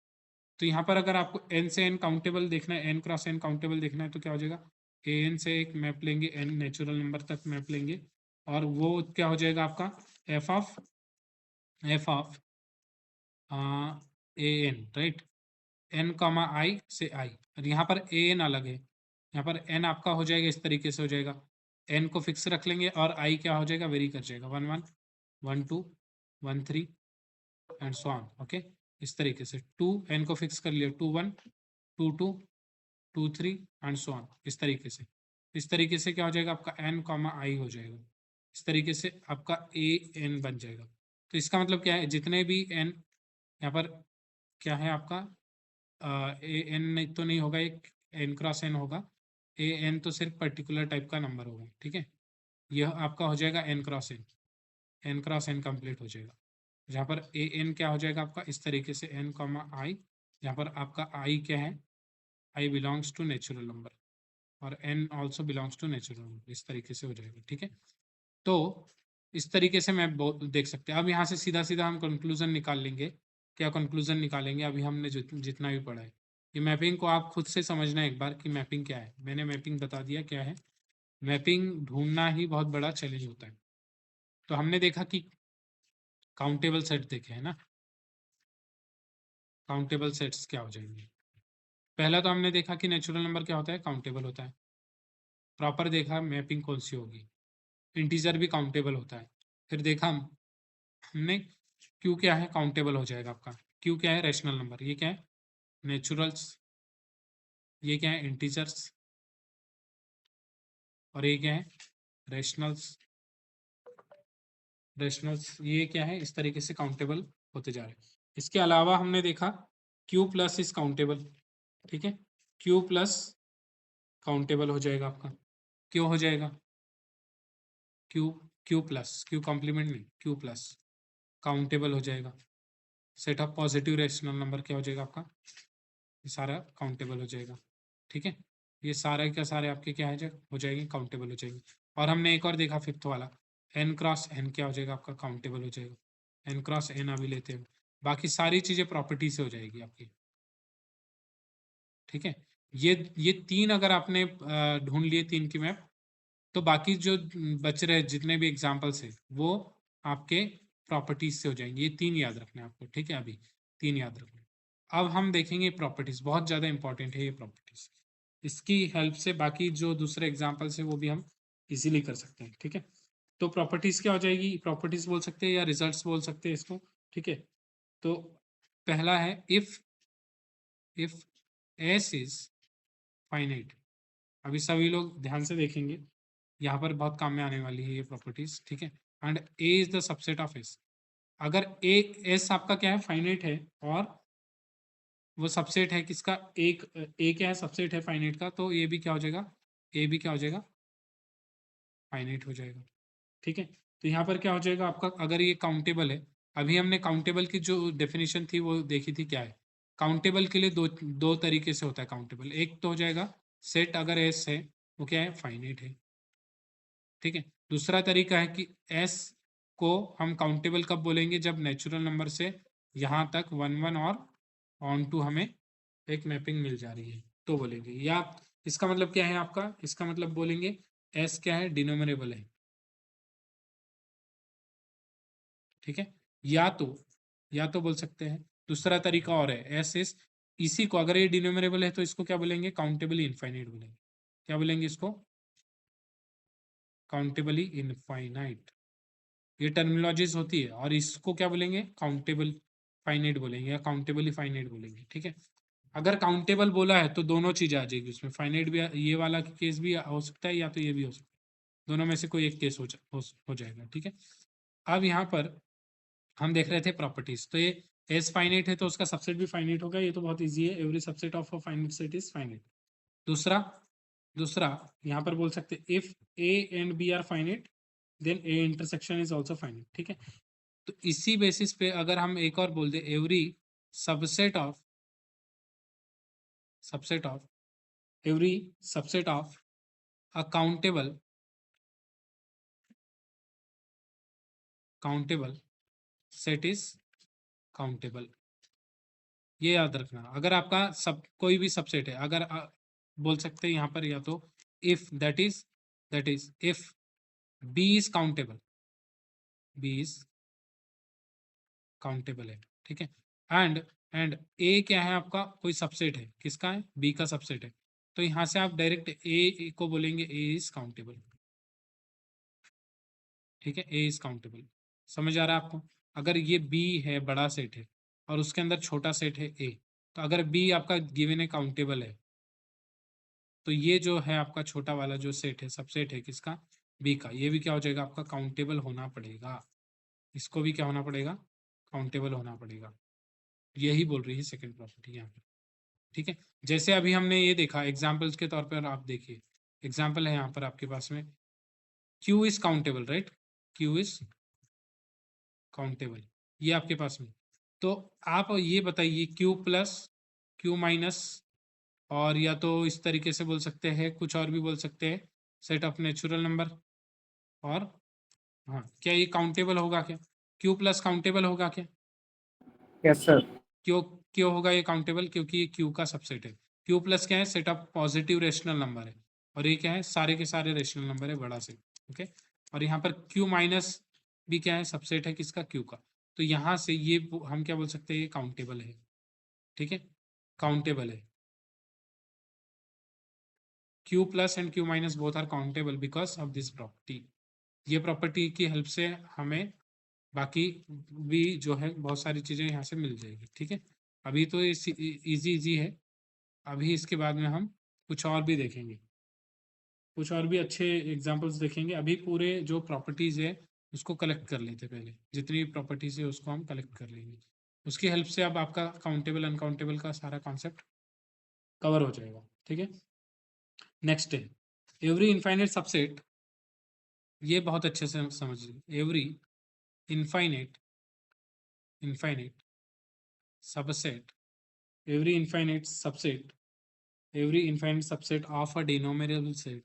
तो यहाँ पर अगर आपको एन से एन काउंटेबल देखना है, एन क्रॉस एन काउंटेबल देखना है, तो क्या हो जाएगा, ए एन से एक मैप लेंगे, एन नेचुरल नंबर तक मैप लेंगे, और वो क्या हो जाएगा आपका F of A N, right, N comma I से आई, और यहाँ पर ए एन अलग है, यहाँ पर एन आपका हो जाएगा इस तरीके से हो जाएगा, एन को फिक्स रख लेंगे और आई क्या हो जाएगा, वेरी कर जाएगा, 1 1 1 2 1 3 एंड सो ऑन, ओके। इस तरीके से 2 एन को फिक्स कर लिया, 2 1 2 2 2 3 एंड सो ऑन, इस तरीके से। इस तरीके से क्या हो जाएगा आपका एन कॉमा आई हो जाएगा, इस तरीके से आपका ए एन बन जाएगा। तो इसका मतलब क्या है, जितने भी एन यहाँ पर क्या है आपका, ए एन तो नहीं होगा, एक एन क्रॉस एन होगा, ए एन तो सिर्फ पर्टिकुलर टाइप का नंबर होगा, ठीक है। यह आपका हो जाएगा N cross N, N cross N complete हो जाएगा, जहाँ पर ए एन क्या हो जाएगा आपका इस तरीके से, एन कॉमा आई, जहाँ पर आपका आई क्या है, I belongs to natural number, और N also belongs to natural number, इस तरीके से हो जाएगा, ठीक है। तो इस तरीके से मैं देख सकते हैं। अब यहाँ से सीधा सीधा हम कंक्लूजन निकाल लेंगे, क्या कंक्लूजन निकालेंगे, अभी हमने जितना भी पढ़ा है, ये मैपिंग को आप खुद से समझना एक बार कि मैपिंग क्या है। मैंने मैपिंग बता दिया क्या है, मैपिंग ढूंढना ही बहुत बड़ा चैलेंज होता है। तो हमने देखा कि काउंटेबल सेट देखे है ना, काउंटेबल सेट्स क्या हो जाएंगे। पहला तो हमने देखा कि नेचुरल नंबर क्या होता है, काउंटेबल होता है। प्रॉपर देखा मैपिंग कौन सी होगी, इंटीजर भी काउंटेबल होता है। फिर देखा हमने क्यू क्या है, काउंटेबल हो जाएगा आपका, क्यू क्या है, रैशनल नंबर, ये क्या है, नेचुरल्स, ये क्या है, इंटीजर्स, और ये क्या है, रैशनल्स, रैशनल्स ये क्या है, इस तरीके से काउंटेबल होते जा रहे हैं। इसके अलावा हमने देखा क्यू प्लस इज काउंटेबल, ठीक है, क्यू प्लस काउंटेबल हो जाएगा आपका, क्यों हो जाएगा, Q Q plus, Q complement नहीं, क्यू प्लस काउंटेबल हो जाएगा। Set of positive rational number क्या हो जाएगा आपका, ये सारा काउंटेबल हो जाएगा, ठीक है। ये सारे क्या सारे आपके क्या है हो जाएंगे, काउंटेबल हो जाएंगे। और हमने एक और देखा फिफ्थ वाला, एन क्रॉस एन क्या हो जाएगा आपका, काउंटेबल हो जाएगा। एन क्रॉस एन अभी लेते हैं, बाकी सारी चीजें प्रॉपर्टी से हो जाएगी आपकी, ठीक है। ये तीन अगर आपने ढूंढ लिए, तीन की मैप, तो बाकी जो बच रहे जितने भी एग्जाम्पल्स है वो आपके प्रॉपर्टीज से हो जाएंगे। ये तीन याद रखना है आपको, ठीक है, अभी तीन याद रखना। अब हम देखेंगे प्रॉपर्टीज, बहुत ज्यादा इंपॉर्टेंट है ये प्रॉपर्टीज, इसकी हेल्प से बाकी जो दूसरे एग्जाम्पल्स है वो भी हम इजीली कर सकते हैं, ठीक है। तो प्रॉपर्टीज क्या हो जाएगी, प्रॉपर्टीज बोल सकते हैं या रिजल्ट्स बोल सकते हैं इसको, ठीक है। तो पहला है इफ एस इज फाइनाइट, अभी सभी लोग ध्यान से देखेंगे, यहाँ पर बहुत काम में आने वाली है ये प्रॉपर्टीज, ठीक है। And A is the subset of S, अगर ए एस आपका क्या है, फाइनाइट है, और वो सबसेट है किसका, एक ए क्या है, सबसेट है फाइनाइट का, तो ये भी क्या हो जाएगा, ए भी क्या हो जाएगा, फाइनाइट हो जाएगा, ठीक है। तो यहाँ पर क्या हो जाएगा आपका, अगर ये काउंटेबल है, अभी हमने काउंटेबल की जो डेफिनेशन थी वो देखी थी, क्या है काउंटेबल के लिए, दो तरीके से होता है काउंटेबल। एक तो हो जाएगा सेट अगर एस है वो क्या है, फाइनाइट है, ठीक है। दूसरा तरीका है कि एस को हम काउंटेबल कब बोलेंगे, जब नेचुरल नंबर से यहाँ तक 1 1 और ऑन टू हमें एक मैपिंग मिल जा रही है तो बोलेंगे। या इसका मतलब क्या है आपका, इसका मतलब बोलेंगे एस क्या है, डिनोमिनेबल है, ठीक है। या तो बोल सकते हैं, दूसरा तरीका और है, एस इस, इसी को अगर ये डिनोमिनेबल है तो इसको क्या बोलेंगे, काउंटेबली इनफाइनाइट बोलेंगे। क्या बोलेंगे इसको, काउंटेबली इनफाइनाइट, ये टर्मिनोलॉजीज होती है। और इसको क्या बोलेंगे, काउंटेबल फाइनाइट बोलेंगे या काउंटेबली फाइनाइट बोलेंगे, ठीक है। अगर काउंटेबल बोला है तो दोनों चीजें आ जाएगी उसमें, फाइनाइट भी, ये वाला केस भी हो सकता है या तो ये भी हो सकता है, दोनों में से कोई एक केस हो जाएगा, ठीक है। अब यहाँ पर हम देख रहे थे प्रॉपर्टीज, तो ये एस फाइनाइट है तो उसका सबसेट भी फाइनाइट होगा, ये तो बहुत इजी है, every subset of a finite set is finite. दूसरा दूसरा यहाँ पर बोल सकते if A and B are finite then A intersection is also finite. ठीक है, तो इसी बेसिस पे अगर हम एक और बोल दे every subset of every subset of a countable set is countable। ये याद रखना, अगर आपका सब कोई भी सबसेट है, अगर बोल सकते हैं यहाँ पर या तो if that is if B is countable, है। ठीक है, एंड ए क्या है आपका, कोई सबसेट है, किसका है, बी का सबसेट है, तो यहाँ से आप डायरेक्ट ए को बोलेंगे ए इज काउंटेबल। ठीक है, ए इज काउंटेबल। समझ आ रहा है आपको? अगर ये बी है, बड़ा सेट है, और उसके अंदर छोटा सेट है ए, तो अगर बी आपका गिवन है काउंटेबल है, तो ये जो है आपका छोटा वाला जो सेट है, सबसेट है किसका, बी का, ये भी क्या हो जाएगा आपका, काउंटेबल होना पड़ेगा। इसको भी क्या होना पड़ेगा, काउंटेबल होना पड़ेगा। यही बोल रही है सेकंड प्रॉपर्टी यहाँ पे। ठीक है, जैसे अभी हमने ये देखा एग्जाम्पल्स के तौर पर, आप देखिए एग्जाम्पल है यहाँ पर आपके पास में, Q is countable, right, Q is countable, ये आपके पास में। तो आप ये बताइए क्यू प्लस, क्यू माइनस, और या तो इस तरीके से बोल सकते हैं, कुछ और भी बोल सकते हैं, सेट ऑफ नेचुरल नंबर, और हाँ, क्या ये काउंटेबल होगा क्या, क्यू प्लस काउंटेबल होगा क्या? Yes sir. क्यों क्यों होगा ये काउंटेबल? क्योंकि ये क्यू का सबसेट है। क्यू प्लस क्या है, set of positive rational number है, और ये क्या है, सारे के सारे रेशनल नंबर है, बड़ा से। ओके, और यहाँ पर क्यू माइनस भी क्या है, सबसेट है किसका, क्यू का। तो यहाँ से ये हम क्या बोल सकते हैं, ये काउंटेबल है। ठीक है, काउंटेबल है, Q plus and Q minus both are countable because of this property. ये प्रॉपर्टी की हेल्प से हमें बाकी भी जो है बहुत सारी चीज़ें यहाँ से मिल जाएगी। ठीक है, अभी तो इजी है, अभी इसके बाद में हम कुछ और भी देखेंगे, कुछ और भी अच्छे एग्जांपल्स देखेंगे। अभी पूरे जो प्रॉपर्टीज़ है उसको कलेक्ट कर लेते, पहले जितनी प्रॉपर्टीज़ है उसको हम कलेक्ट कर लेंगे, उसकी हेल्प से अब आपका काउंटेबल अनकाउंटेबल का सारा कॉन्सेप्ट कवर हो जाएगा। ठीक है, नेक्स्ट है एवरी इनफाइनाइट सबसेट। ये बहुत अच्छे से समझ लीजिए, every infinite subset, every infinite subset of a denumerable set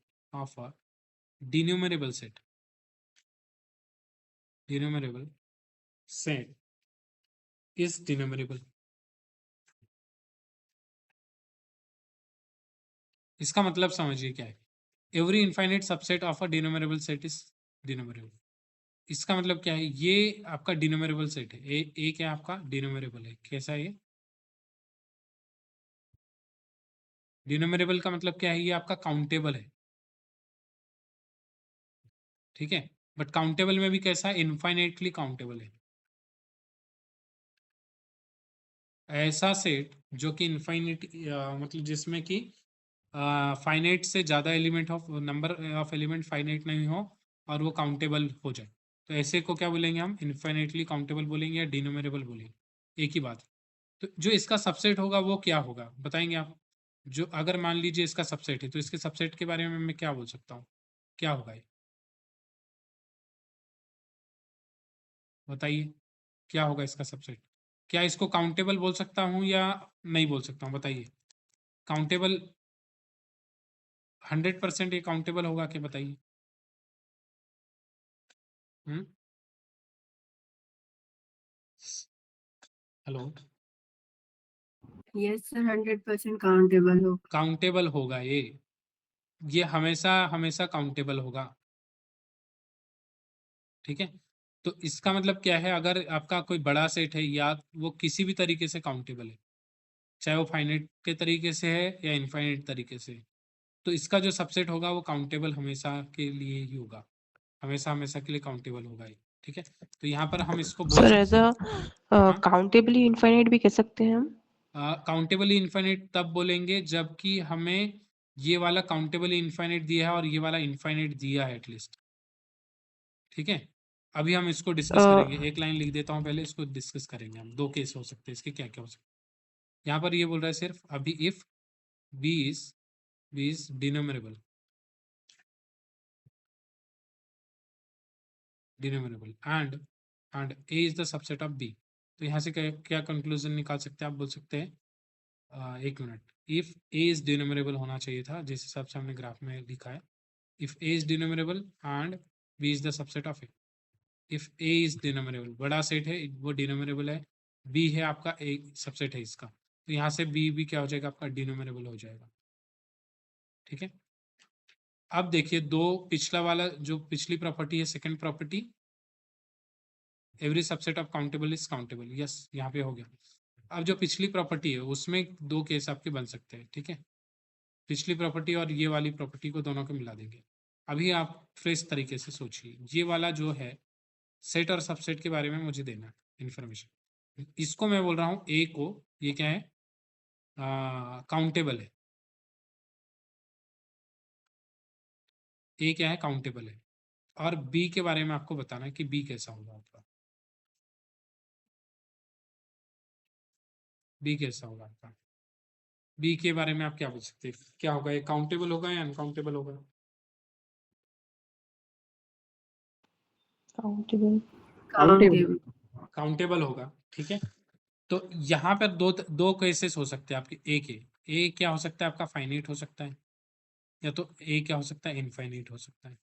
is denumerable। इसका मतलब समझिए क्या है, every infinite subset of a denumerable set is denumerable. इसका मतलब क्या है, ये आपका डिनोमरेबल सेट है, ए क्या आपका डिनोमरेबल है, कैसा है ये, डिनोमरेबल का मतलब क्या है, ये आपका काउंटेबल है। ठीक है, बट काउंटेबल में भी कैसा, इनफाइनाइटली काउंटेबल है। ऐसा सेट जो कि इनफाइनाइट मतलब जिसमें कि फाइनाइट से ज़्यादा element of number of element finite नहीं हो और वो काउंटेबल हो जाए, तो ऐसे को क्या बोलेंगे हम, इनफाइनाइटली काउंटेबल बोलेंगे या डिनोमरेबल बोलेंगे, एक ही बात है। तो जो इसका सबसेट होगा वो क्या होगा बताएंगे आप? जो अगर मान लीजिए इसका सबसेट है, तो इसके सबसेट के बारे में मैं क्या बोल सकता हूँ, क्या होगा ये बताइए, क्या होगा इसका सबसेट? क्या इसको काउंटेबल बोल सकता हूँ या नहीं बोल सकता हूँ, बताइए। काउंटेबल 100% ये काउंटेबल होगा क्या, बताइए। हेलो, यस सर, 100% काउंटेबल हो। काउंटेबल होगा ये हमेशा हमेशा काउंटेबल होगा। ठीक है, तो इसका मतलब क्या है, अगर आपका कोई बड़ा सेट है या वो किसी भी तरीके से काउंटेबल है, चाहे वो फाइनाइट के तरीके से है या इनफाइनाइट तरीके से है, तो इसका जो सबसेट होगा वो काउंटेबल हमेशा के लिए ही होगा, हमेशा हमेशा के लिए काउंटेबल होगा ये। ठीक है, तो यहाँ पर हम इसको बोल सर एज सकते हैं, काउंटेबली इनफाइनाइट भी कह सकते हैं हम। काउंटेबली इनफाइनाइट तब बोलेंगे जबकि हमें ये वाला काउंटेबली इनफाइनाइट दिया है और ये वाला इनफाइनाइट दिया है एटलीस्ट। ठीक है, अभी हम इसको डिस्कस करेंगे, एक लाइन लिख देता हूँ पहले, इसको डिस्कस करेंगे हम। दो केस हो सकते हैं इसके, क्या क्या हो सकते हैं। यहाँ पर ये बोल रहा है सिर्फ, अभी if B is B is denumerable. And A is the subset of B. तो यहाँ से क्या कंक्लूजन निकाल सकते हैं? आप बोल सकते हैं, एक minute, if A is denumerable होना चाहिए था, जिस हिसाब से हमने ग्राफ में लिखा है. If A is denumerable and B is the subset of A. If A is denumerable, बड़ा सेट है वो डिनोमिनेबल है, B है आपका एक सबसेट है इसका, तो यहाँ से B भी क्या हो जाएगा आपका डिनोमिनेबल हो जाएगा. ठीक है. अब देखिए दो पिछला वाला जो पिछली प्रॉपर्टी है, second property, every subset of countable is countable. Yes, यहाँ पे हो गया. अब जो पिछली प्रॉपर्टी है उसमें दो केस आपके बन सकते हैं. ठीक है, पिछली प्रॉपर्टी और ये वाली प्रॉपर्टी को दोनों को मिला देंगे. अभी आप फ्रेश तरीके से सोचिए, ये वाला जो है सेट और सबसेट के बारे में मुझे देना है इन्फॉर्मेशन. इसको मैं बोल रहा हूँ ए को, ये क्या है, काउंटेबल है. ए क्या है, काउंटेबल है. और बी के बारे में आपको बताना है कि बी कैसा होगा आपका. बी कैसा होगा आपका. बी के बारे में आप क्या बोल सकते हैं, क्या होगा, ये काउंटेबल होगा या अनकाउंटेबल होगा? काउंटेबल. काउंटेबल. काउंटेबल होगा. ठीक है, तो यहाँ पर दो केसेस हो सकते हैं आपके ए के. ए क्या हो सकता है आपका, फाइनाइट हो सकता है, या तो ए क्या हो सकता है, इनफाइनाइट हो सकता है.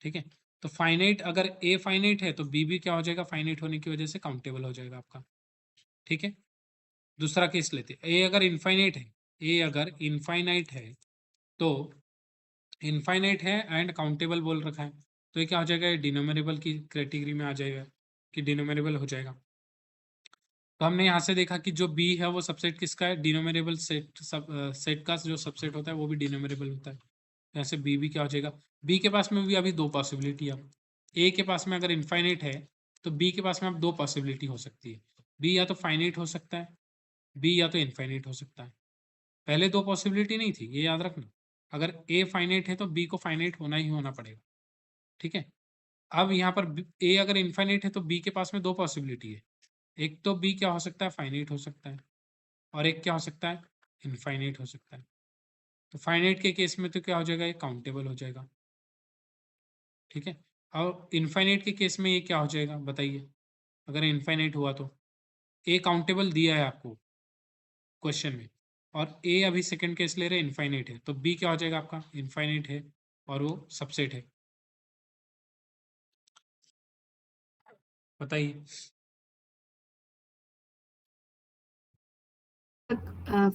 ठीक है, तो फाइनाइट, अगर ए फाइनाइट है तो बी भी क्या हो जाएगा, फाइनाइट होने की वजह से काउंटेबल हो जाएगा आपका. ठीक है, दूसरा केस लेते हैं, ए अगर इनफाइनाइट है, ए अगर इनफाइनाइट है तो इनफाइनाइट है एंड काउंटेबल बोल रखा है, तो ये क्या हो जाएगा, ये डिनोमिनेबल की कैटेगरी में आ जाएगा कि डिनोमिनेबल हो जाएगा. तो हमने यहाँ से देखा कि जो बी है वो सबसेट किसका है, डिनोमिनेबल सेट. सेट का जो सबसेट होता है वो भी डिनोमिनेबल होता है. यहाँ से बी भी क्या हो जाएगा, बी के पास में भी अभी दो पॉसिबिलिटी है. ए के पास में अगर इनफाइनाइट है तो बी के पास में अब दो पॉसिबिलिटी हो सकती है. बी या तो फाइनाइट हो सकता है, बी या तो इनफाइनाइट हो सकता है. पहले दो पॉसिबिलिटी नहीं थी, ये याद रखना. अगर ए फाइनाइट है तो बी को फाइनाइट होना ही होना पड़ेगा. ठीक है, अब यहाँ पर ए अगर इनफाइनाइट है तो बी के पास में दो पॉसिबिलिटी है. एक तो बी क्या हो सकता है, फाइनाइट हो सकता है, और एक क्या हो सकता है, इनफाइनाइट हो सकता है. तो फाइनाइट के केस में तो क्या हो जाएगा, ये काउंटेबल हो जाएगा. ठीक है, और इनफाइनाइट के केस में ये क्या हो जाएगा बताइए, अगर इनफाइनाइट हुआ तो ए काउंटेबल दिया है आपको क्वेश्चन में, और ए अभी सेकंड केस ले रहे हैं इनफाइनाइट है, तो बी क्या हो जाएगा आपका, इनफाइनाइट है और वो सबसेट है. बताइए.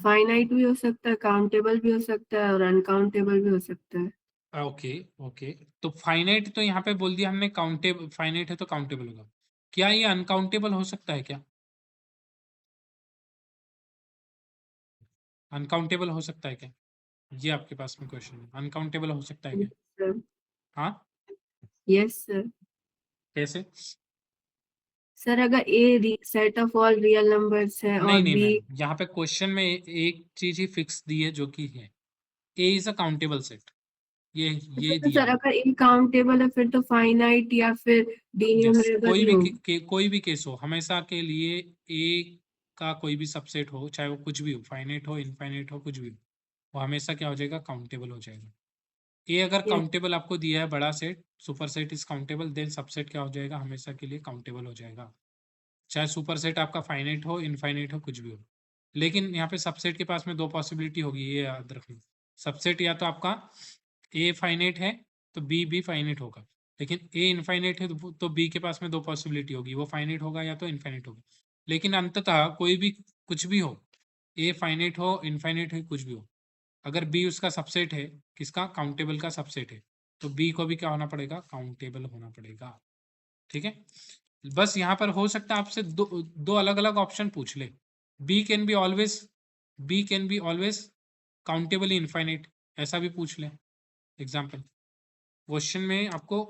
फाइनाइट भी हो सकता है, काउंटेबल भी हो सकता है और अनकाउंटेबल भी हो सकता है. ओके ओके, तो फाइनाइट तो यहाँ पे बोल दिया हमने, काउंटेबल, फाइनाइट है तो काउंटेबल होगा. क्या ये अनकाउंटेबल हो सकता है क्या, अनकाउंटेबल हो सकता है क्या, ये आपके पास में क्वेश्चन है, अनकाउंटेबल हो सकता है क्या? सर. हाँ, यस सर. कैसे? सर अगर a set of all real numbers है और नहीं नहीं बी. मैम, यहाँ पे क्वेश्चन में एक चीज ही फिक्स दी है जो कि है ए इज अ काउंटेबल सेट, ये तो दिया सर है. अगर ए काउंटेबल है फिर तो फाइनाइट या फिर यस, डिन्यूमरेबल ही होगा. कोई भी केस हो, हमेशा के लिए ए का कोई भी सबसेट हो, चाहे वो कुछ भी हो, फाइनाइट हो, इनफाइनाइट हो, कुछ भी हो, वो हमेशा क्या हो जाएगा, काउंटेबल हो जाएगा. ए अगर Yes. काउंटेबल आपको दिया है, बड़ा set, superset is countable, then subset क्या हो जाएगा, हमेशा के लिए काउंटेबल हो जाएगा, चाहे सुपर सेट आपका फाइनाइट हो, इनफाइनाइट हो, कुछ भी हो. लेकिन यहाँ पे सबसेट के पास में दो पॉसिबिलिटी होगी, ये याद रखना. सबसेट या तो आपका ए फाइनाइट है तो बी भी फाइनाइट होगा, लेकिन ए इनफाइनाइट है तो बी के पास में दो पॉसिबिलिटी होगी, वो फाइनाइट होगा या तो इनफाइनाइट होगा. लेकिन अंततः कोई भी कुछ भी हो, ए फाइनाइट हो, इनफाइनाइट हो, कुछ भी हो, अगर बी उसका सबसेट है, किसका, काउंटेबल का सबसेट है, तो बी को भी क्या होना पड़ेगा, काउंटेबल होना पड़ेगा. ठीक है, बस यहाँ पर हो सकता है आपसे दो अलग अलग ऑप्शन पूछ ले. B can be always countable infinite, ऐसा भी पूछ ले. एग्जाम्पल क्वेश्चन में आपको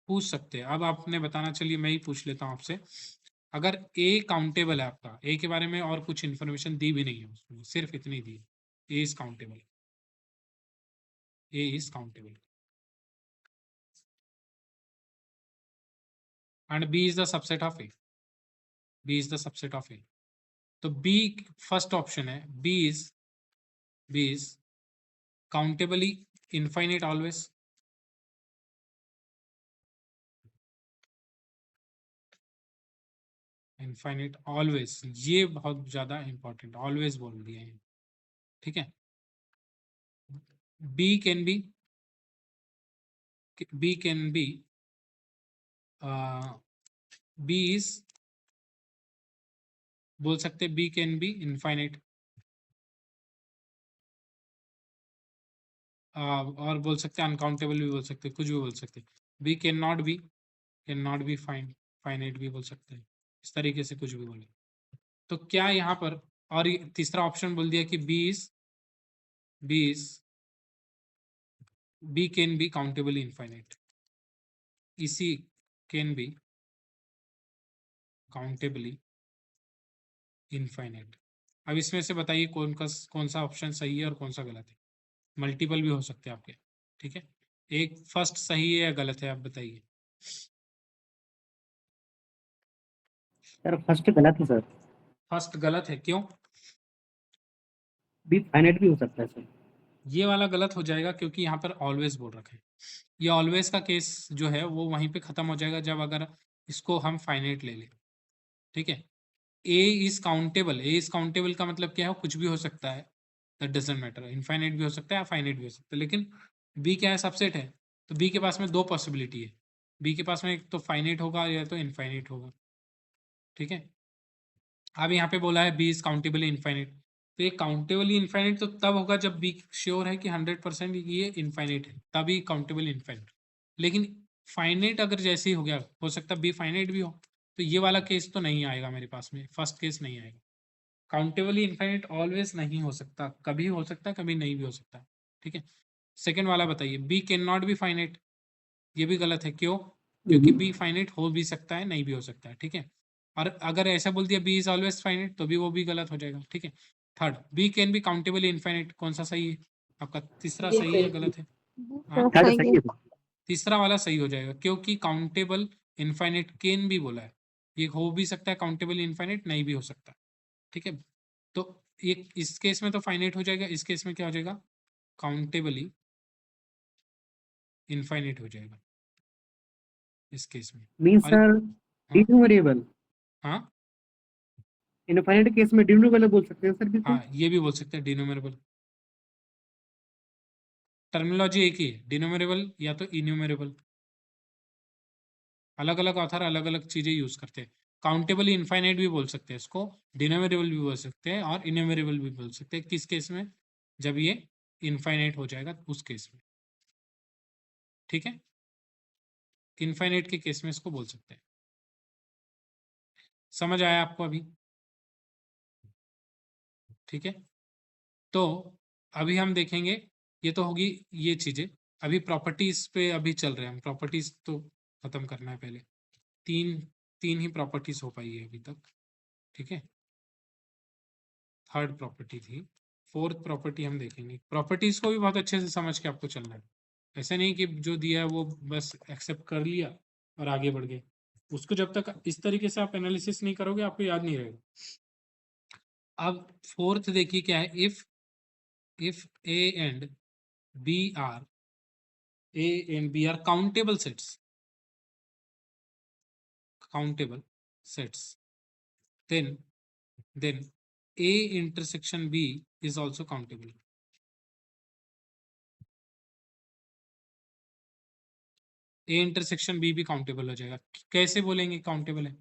पूछ सकते हैं. अब आपने बताना, चलिए मैं ही पूछ लेता हूँ आपसे. अगर ए काउंटेबल है, आपका ए के बारे में और कुछ इन्फॉर्मेशन दी भी नहीं है उसमें, सिर्फ इतनी दी, A is countable, A is countable and B is the subset of A. B is the subset of A. तो B फर्स्ट ऑप्शन है, B is countably infinite always, infinite always, ये बहुत ज्यादा इंपॉर्टेंट, ऑलवेज बोल दिया है, ठीक है। B can be, B can be, B is, बोल सकते बी कैन बी इनफाइनाइट, और बोल सकते हैं अनकाउंटेबल भी बोल सकते, कुछ भी बोल सकते। B cannot be finite भी बोल सकते हैं, इस तरीके से कुछ भी बोले। तो क्या यहाँ पर, और तीसरा ऑप्शन बोल दिया कि B can be countable infinite, इसी कैन बी काउंटेबली इनफाइनाइट। अब इसमें से बताइए कौन सा ऑप्शन सही है और कौन सा गलत है। मल्टीपल भी हो सकते हैं आपके, ठीक है। एक फर्स्ट सही है या गलत है, आप बताइए। सर फर्स्ट गलत है सर, फर्स्ट गलत है, क्यों? बी फाइनाइट भी हो सकता है सर। ये वाला गलत हो जाएगा क्योंकि यहाँ पर ऑलवेज बोल रखा है। ये ऑलवेज का केस जो है वो वहीं पे खत्म हो जाएगा जब अगर इसको हम फाइनाइट ले लें, ठीक है। ए इज काउंटेबल का मतलब क्या है, कुछ भी हो सकता है, दैट डजंट मैटर, इनफाइनाइट भी हो सकता है, फाइनाइट भी हो सकता है। लेकिन बी क्या है, सबसेट है, तो बी के पास में दो पॉसिबिलिटी है। बी के पास में एक तो फाइनाइट होगा या तो इनफाइनाइट होगा, ठीक है। अब यहाँ पे बोला है बी इज काउंटेबली इनफाइनाइट, तो ये काउंटेबली इनफाइनाइट तो तब होगा जब बी श्योर है कि 100% ये इनफाइनाइट है, तभी काउंटेबल इनफाइनाइट। लेकिन फाइनाइट अगर जैसे ही हो गया, हो सकता है बी फाइनाइट भी हो, तो ये वाला केस तो नहीं आएगा मेरे पास में, फर्स्ट केस नहीं आएगा। काउंटेबली इनफाइनाइट ऑलवेज नहीं हो सकता, कभी हो सकता है कभी नहीं भी हो सकता, ठीक है। सेकेंड वाला बताइए, B cannot be finite, ये भी गलत है, क्यों? क्योंकि बी फाइनाइट हो भी सकता है, नहीं भी हो सकता है, ठीक है। और अगर ऐसा बोल दिया बी इज ऑलवेज फाइनाइट, तो भी वो भी गलत हो जाएगा, ठीक है। Third, B can be countably infinite, कौन सा सही है आपका? तीसरा ये सही है, सही गलत है? हाँ, सर थर्ड सही सही है। है सर। तीसरा वाला सही हो जाएगा, क्योंकि काउंटेबल इनफाइनाइट कैन भी बोला है, ये हो भी सकता है, काउंटेबल इनफाइनाइट नहीं भी हो सकता, ठीक है। तो ये इस केस में तो फाइनाइट हो जाएगा, इस केस में क्या हो जाएगा, काउंटेबली इनफाइनाइट हो जाएगा इस केस में। मीन और सर हाँ, डिन्यूमरेबल, हाँ, इनफाइनाइट केस में डिन्यूमरेबल बोल सकते हैं सर बिल्कुल। हाँ, ये भी बोल सकते हैं डिनोमिनेबल, टर्मिनोलॉजी एक ही है, डिनोमिनेबल या तो इन्यूमरेबल, अलग अलग ऑथर अलग अलग चीजें यूज करते हैं। काउंटेबल इनफाइनाइट भी बोल सकते हैं इसको, डिनोमिनेबल भी बोल सकते हैं और इन्यूमरेबल भी बोल सकते हैं, किस केस में, जब ये इनफाइनाइट हो जाएगा उस केस में, ठीक है। इनफाइनाइट के केस में इसको बोल सकते हैं। समझ आया आपको अभी? ठीक है। तो अभी हम देखेंगे, ये तो होगी ये चीजें। अभी प्रॉपर्टीज पे अभी चल रहे हैं हम, प्रॉपर्टीज तो खत्म करना है पहले। तीन तीन ही प्रॉपर्टीज हो पाई है अभी तक, ठीक है। थर्ड प्रॉपर्टी थी, फोर्थ प्रॉपर्टी हम देखेंगे। प्रॉपर्टीज को भी बहुत अच्छे से समझ के आपको चलना है, ऐसा नहीं कि जो दिया है वो बस एक्सेप्ट कर लिया और आगे बढ़ गए। उसको जब तक इस तरीके से आप एनालिसिस नहीं करोगे आपको याद नहीं रहेगा। अब फोर्थ देखिए क्या है, if A and B are countable sets, then A intersection B is also countable. A intersection B भी काउंटेबल हो जाएगा। कैसे बोलेंगे काउंटेबल है?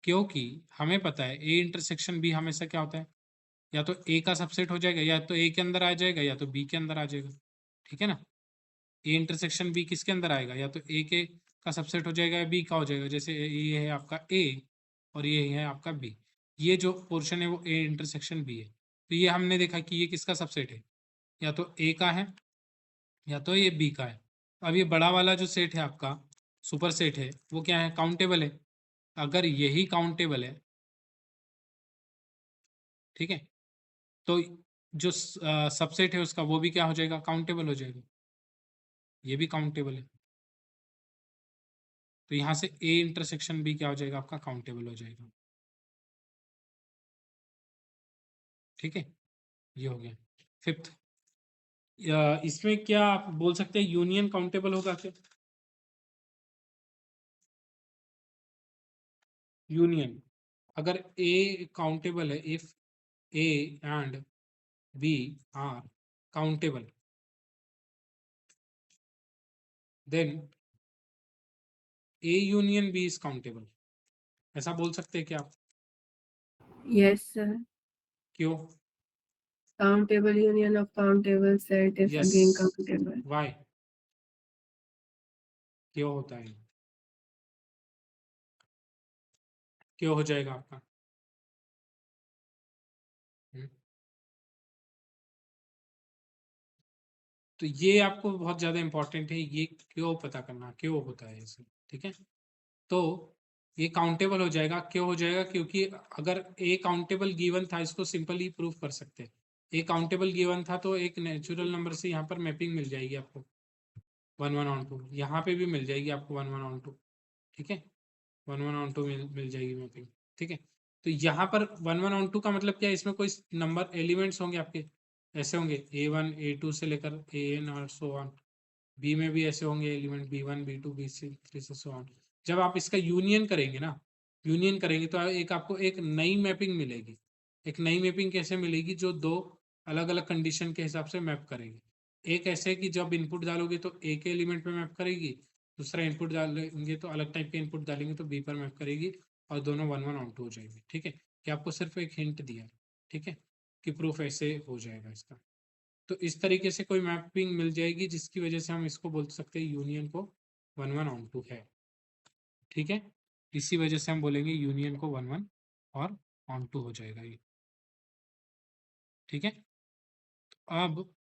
क्योंकि हमें पता है A इंटरसेक्शन B हमेशा क्या होता है, या तो A का सबसेट हो जाएगा, या तो A के अंदर आ जाएगा, या तो B के अंदर आ जाएगा, ठीक है ना। A इंटरसेक्शन B किसके अंदर आएगा, या तो A के का सबसेट हो जाएगा या B का हो जाएगा। जैसे ये है आपका A और ये है आपका B, ये जो पोर्शन है वो A इंटरसेक्शन B है। तो ये हमने देखा कि ये किसका सबसेट है, या तो A का है या तो ये B का है। अब ये बड़ा वाला जो सेट है आपका, सुपर सेट है, वो क्या है, काउंटेबल है। अगर यही काउंटेबल है, ठीक है, तो जो सबसेट है उसका वो भी क्या हो जाएगा, काउंटेबल हो जाएगा, ये भी काउंटेबल है। तो यहाँ से A इंटरसेक्शन भी क्या हो जाएगा आपका, काउंटेबल हो जाएगा, ठीक है। ये हो गया फिफ्थ। इसमें क्या आप बोल सकते हैं यूनियन काउंटेबल होगा क्या? यूनियन, अगर ए काउंटेबल है, if A and B are countable, then A union B is countable, ऐसा बोल सकते हैं क्या आप? Yes, sir. क्यों? Countable union of countable set is yes, again countable. Why, क्यों होता है? क्यों हो जाएगा आपका? हम्म। तो ये आपको बहुत ज्यादा इंपॉर्टेंट है, ये क्यों पता करना, क्यों होता है ऐसे, ठीक है? तो ये काउंटेबल हो जाएगा, क्यों हो जाएगा? क्योंकि अगर ए काउंटेबल गिवन था, इसको सिंपली प्रूव कर सकते हैं। ए काउंटेबल गिवन था तो एक नेचुरल नंबर से यहाँ पर मैपिंग मिल जाएगी आपको 1 1 ऑन 2, यहाँ पे भी मिल जाएगी आपको 1 1 ऑन 2, ठीक है? 1 1 ऑन 2 मिल जाएगी मैपिंग, ठीक है? तो यहाँ पर 1 1 ऑन 2 का मतलब क्या है? इसमें कोई नंबर एलिमेंट्स होंगे आपके, ऐसे होंगे A1 A2 से लेकर AN और सो ऑन। बी में भी ऐसे होंगे एलिमेंट B1 B2 B3 से सो ऑन। जब आप इसका यूनियन करेंगे ना, यूनियन करेंगे तो एक आपको एक नई मैपिंग मिलेगी। एक नई मैपिंग कैसे मिलेगी? जो दो अलग अलग कंडीशन के हिसाब से मैप करेगी। एक ऐसे कि जब इनपुट डालोगे तो ए के एलिमेंट पे मैप करेगी, दूसरा इनपुट डालेंगे तो अलग टाइप के इनपुट डालेंगे तो बी पर मैप करेगी, और दोनों 1 1 ऑन 2 हो जाएगी, ठीक है? कि आपको सिर्फ एक हिंट दिया, ठीक है, कि प्रूफ ऐसे हो जाएगा इसका। तो इस तरीके से कोई मैपिंग मिल जाएगी जिसकी वजह से हम इसको बोल सकते हैं यूनियन को 1 1 ऑन 2 है, ठीक है? इसी वजह से हम बोलेंगे यूनियन को 1 1 और ऑन 2 हो जाएगा ये, ठीक है? अब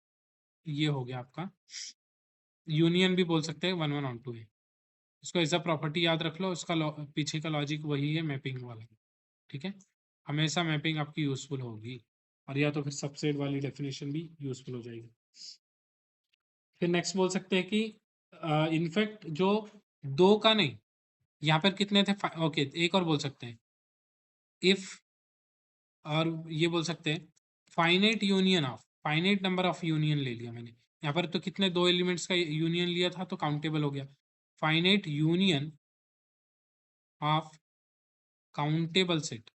ये हो गया आपका, यूनियन भी बोल सकते हैं 1 1 ऑन 2 है। इसको एज अ प्रॉपर्टी याद रख लो, उसका पीछे का लॉजिक वही है मैपिंग वाला, ठीक है? हमेशा मैपिंग आपकी यूजफुल होगी, और या तो फिर सबसेट वाली डेफिनेशन भी यूजफुल हो जाएगी। फिर नेक्स्ट बोल सकते हैं कि इनफैक्ट जो दो का नहीं, यहाँ पर कितने थे? ओके, एक और बोल सकते हैं इफ, और ये बोल सकते हैं finite union of, finite number of union ले लिया मैंने यहाँ पर, तो कितने? दो एलिमेंट्स का यूनियन लिया था तो काउंटेबल हो गया। Finite union of countable set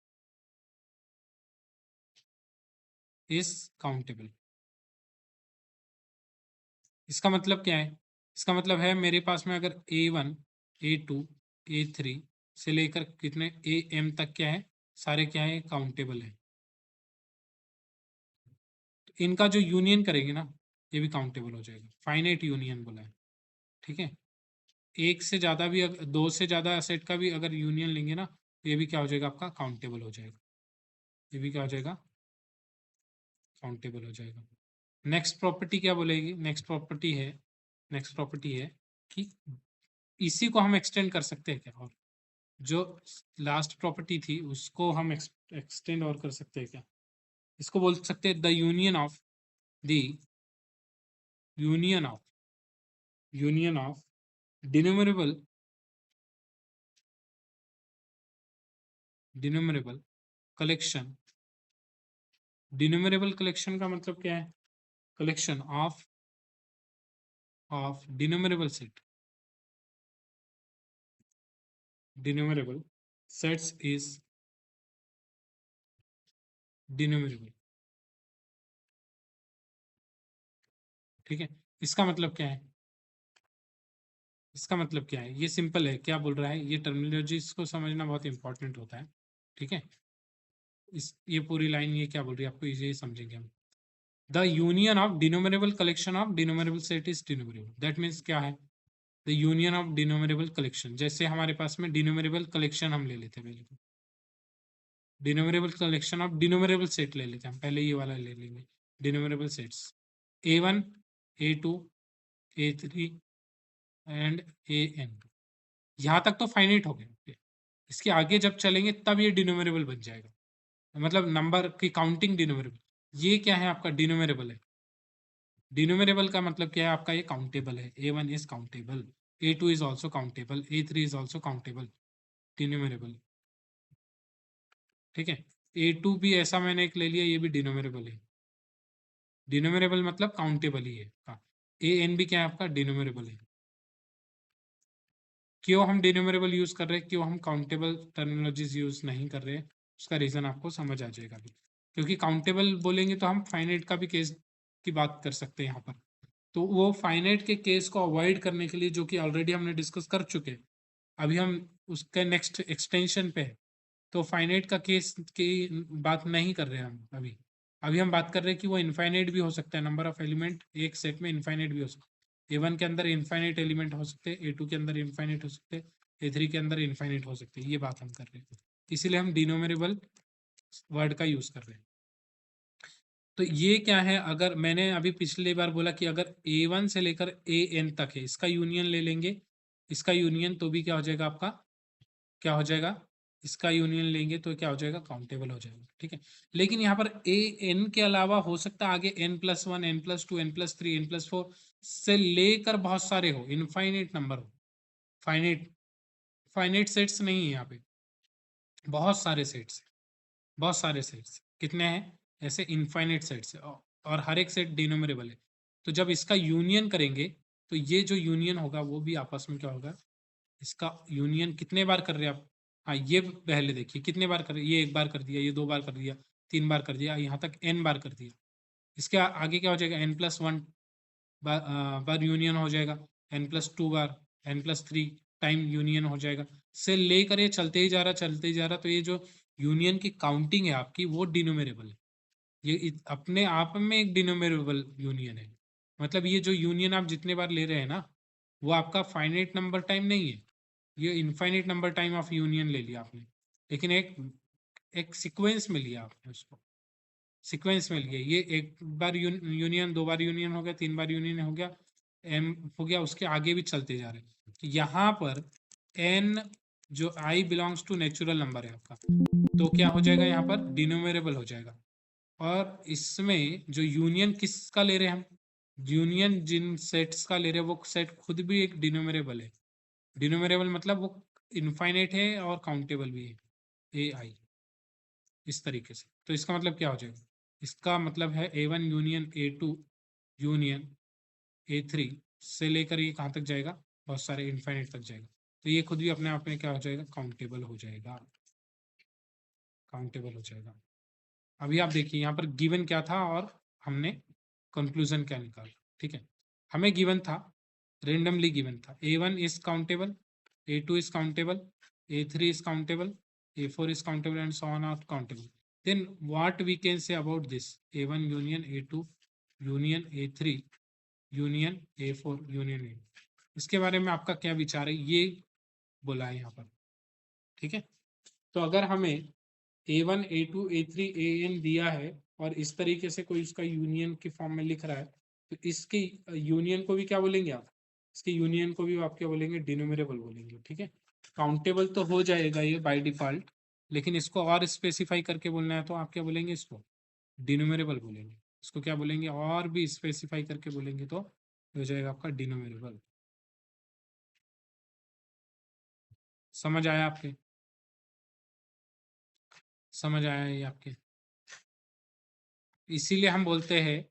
is countable. इसका मतलब क्या है? इसका मतलब है मेरे पास में अगर A1 A2 A3 से लेकर कितने AM तक क्या है, सारे क्या है? काउंटेबल है। तो इनका जो यूनियन करेंगे ना, ये भी काउंटेबल हो जाएगा। फाइनाइट यूनियन बोला है, ठीक है? एक से ज़्यादा भी, दो से ज़्यादा सेट का भी अगर यूनियन लेंगे ना, तो ये भी क्या हो जाएगा? आपका काउंटेबल हो जाएगा। ये भी क्या हो जाएगा? काउंटेबल हो जाएगा। नेक्स्ट प्रॉपर्टी क्या बोलेगी? नेक्स्ट प्रॉपर्टी है कि इसी को हम एक्सटेंड कर सकते हैं क्या? और जो लास्ट प्रॉपर्टी थी उसको हम एक्सटेंड और कर सकते हैं क्या? इसको बोल सकते हैं the union of denumerable collection. Denumerable collection का मतलब क्या है? Collection of denumerable set, denumerable sets is denumerable, ठीक है? इसका मतलब क्या है? इसका मतलब क्या है? ये सिंपल है, क्या बोल रहा है? ये टर्मिनोलॉजी को समझना बहुत इंपॉर्टेंट होता है, ठीक है? ये पूरी लाइन ये क्या बोल रही है आपको, इसे समझेंगे हम। The union of denumerable collection of denumerable set is denumerable. That means क्या है? The union of denumerable collection, जैसे हमारे पास में डिनोमिनेबल कलेक्शन हम ले लेते हैं पहले, डिनोमिनेबल कलेक्शन ऑफ डिनोमिनेबल सेट ले लेते हैं हम, पहले ये वाला ले लेंगे, डिनोमिनेबल sets A1 A2 A3 and AN। यहाँ तक तो फाइनाइट हो गया, इसके आगे जब चलेंगे तब ये डिनोमिनेबल बन जाएगा, मतलब नंबर की काउंटिंग डिनोमिनेबल। ये क्या है? आपका डिनोमिनेबल है। डिनोमिनेबल का मतलब क्या है? आपका ये काउंटेबल है। A1 is countable, A2 is also countable, A3 is also countable, denumerable, ठीक है? A2 भी ऐसा मैंने एक ले लिया, ये भी डिनोमिनेबल है, डिनोमिनेबल मतलब काउंटेबल ही है हाँ। ए एन भी क्या है आपका डिनोमिनेबल है। क्यों हम डिनोमिनेबल यूज कर रहे हैं, क्यों हम काउंटेबल टर्मिनोलॉजीज यूज नहीं कर रहे हैं, उसका रीजन आपको समझ आ जाएगा अभी। क्योंकि काउंटेबल बोलेंगे तो हम फाइनाइट का भी केस की बात कर सकते हैं यहाँ पर, तो वो फाइनाइट के केस को अवॉइड करने के लिए, जो कि ऑलरेडी हमने डिस्कस कर चुके हैं, अभी हम उसके नेक्स्ट एक्सटेंशन पे है, तो फाइनाइट का केस की बात नहीं कर रहे हैं हम अभी। अभी हम बात कर रहे हैं कि वो इनफाइनाइट भी हो सकता है, नंबर ऑफ एलिमेंट एक सेट में इनफाइनाइट भी हो सकता है। A1 के अंदर इनफाइनाइट एलिमेंट हो सकते हैं, A2 के अंदर इनफाइनाइट हो सकते हैं, A3 के अंदर इनफाइनाइट हो सकते हैं, ये बात हम कर रहे हैं। इसीलिए हम डिनोमिनेबल वर्ड का यूज कर रहे हैं। तो ये क्या है, अगर मैंने अभी पिछली बार बोला कि अगर A1 से लेकर AN तक है, इसका यूनियन ले लेंगे, इसका यूनियन, तो भी क्या हो जाएगा आपका, क्या हो जाएगा, इसका यूनियन लेंगे तो क्या हो जाएगा, काउंटेबल हो जाएगा। ठीक है, लेकिन यहाँ पर AN के अलावा हो सकता है आगे N+1 N+2 N+3 N+4 से लेकर बहुत सारे हो, इनफाइनाइट नंबर हो। फाइनाइट सेट्स नहीं है यहाँ पे, बहुत सारे सेट्स, बहुत सारे सेट्स कितने हैं ऐसे, इनफाइनाइट सेट्स है, और हर एक सेट डिनोमिनेबल है। तो जब इसका यूनियन करेंगे तो ये जो यूनियन होगा वो भी आपस में क्या होगा, इसका यूनियन कितने बार कर रहे हैं आप, हाँ ये पहले देखिए कितने बार कर रहे हैं, ये एक बार कर दिया, ये 2 बार कर दिया, 3 बार कर दिया, यहाँ तक n बार कर दिया। इसके आगे क्या हो जाएगा, N+1 बार यूनियन हो जाएगा, N+2 बार, N+3 टाइम यूनियन हो जाएगा, से लेकर ये चलते ही जा रहा, चलते ही जा रहा। तो ये जो यूनियन की काउंटिंग है आपकी वो डिनोमिनेबल है, ये अपने आप में एक डिनोमिनेबल यूनियन है। मतलब ये जो यूनियन आप जितने बार ले रहे हैं ना, वो आपका फाइनाइट नंबर टाइम नहीं है, ये infinite number time of union ले लिया आपने, लेकिन एक सीक्वेंस में लिया आपने, उसको सीक्वेंस में लिया। ये एक बार यूनियन, 2 बार यूनियन हो गया, 3 बार यूनियन हो गया, एम हो गया, उसके आगे भी चलते जा रहे हैं। तो यहाँ पर एन जो आई बिलोंग्स टू नेचुरल नंबर है आपका, तो क्या हो जाएगा यहाँ पर, डिनोमिनेबल हो जाएगा। और इसमें जो यूनियन किसका ले रहे हैं हम, यूनियन जिन सेट्स का ले रहे हैं वो सेट खुद भी एक डिनोमिनेबल है। डिनोमिनेबल मतलब वो इनफाइनाइट है और काउंटेबल भी है, AI इस तरीके से। तो इसका मतलब क्या हो जाएगा, इसका मतलब है A1 union A2 union A3 से लेकर ये कहाँ तक जाएगा, बहुत सारे इनफाइनाइट तक जाएगा। तो ये खुद भी अपने आप में क्या हो जाएगा, काउंटेबल हो जाएगा, काउंटेबल हो जाएगा। अभी आप देखिए यहाँ पर गिवन क्या था और हमने कंक्लूजन क्या निकाला। ठीक है, हमें गिवन था, रेंडमली गिवन था, A1 is countable, A2 is countable, A3 is countable, A4 is countable, and so on are countable. Then what we can say about this, A1 union A2 union A3 union A4 union A, इसके बारे में आपका क्या विचार है, ये बोला है यहाँ पर। ठीक है, तो अगर हमें A1 A2 A3 AN दिया है और इस तरीके से कोई उसका यूनियन की फॉर्म में लिख रहा है, तो इसके यूनियन को भी क्या बोलेंगे आप, इसके यूनियन को भी आप क्या बोलेंगे, डिनोमिनेबल बोलेंगे। ठीक है, काउंटेबल तो हो जाएगा ये बाय डिफॉल्ट, लेकिन इसको और स्पेसिफाई करके बोलना है तो आप क्या बोलेंगे, इसको डिनोमिनेबल बोलेंगे। इसको क्या बोलेंगे, और भी स्पेसिफाई करके बोलेंगे तो हो जाएगा आपका डिनोमिनेबल। समझ आया आपके, समझ आया ये आपके। इसीलिए हम बोलते हैं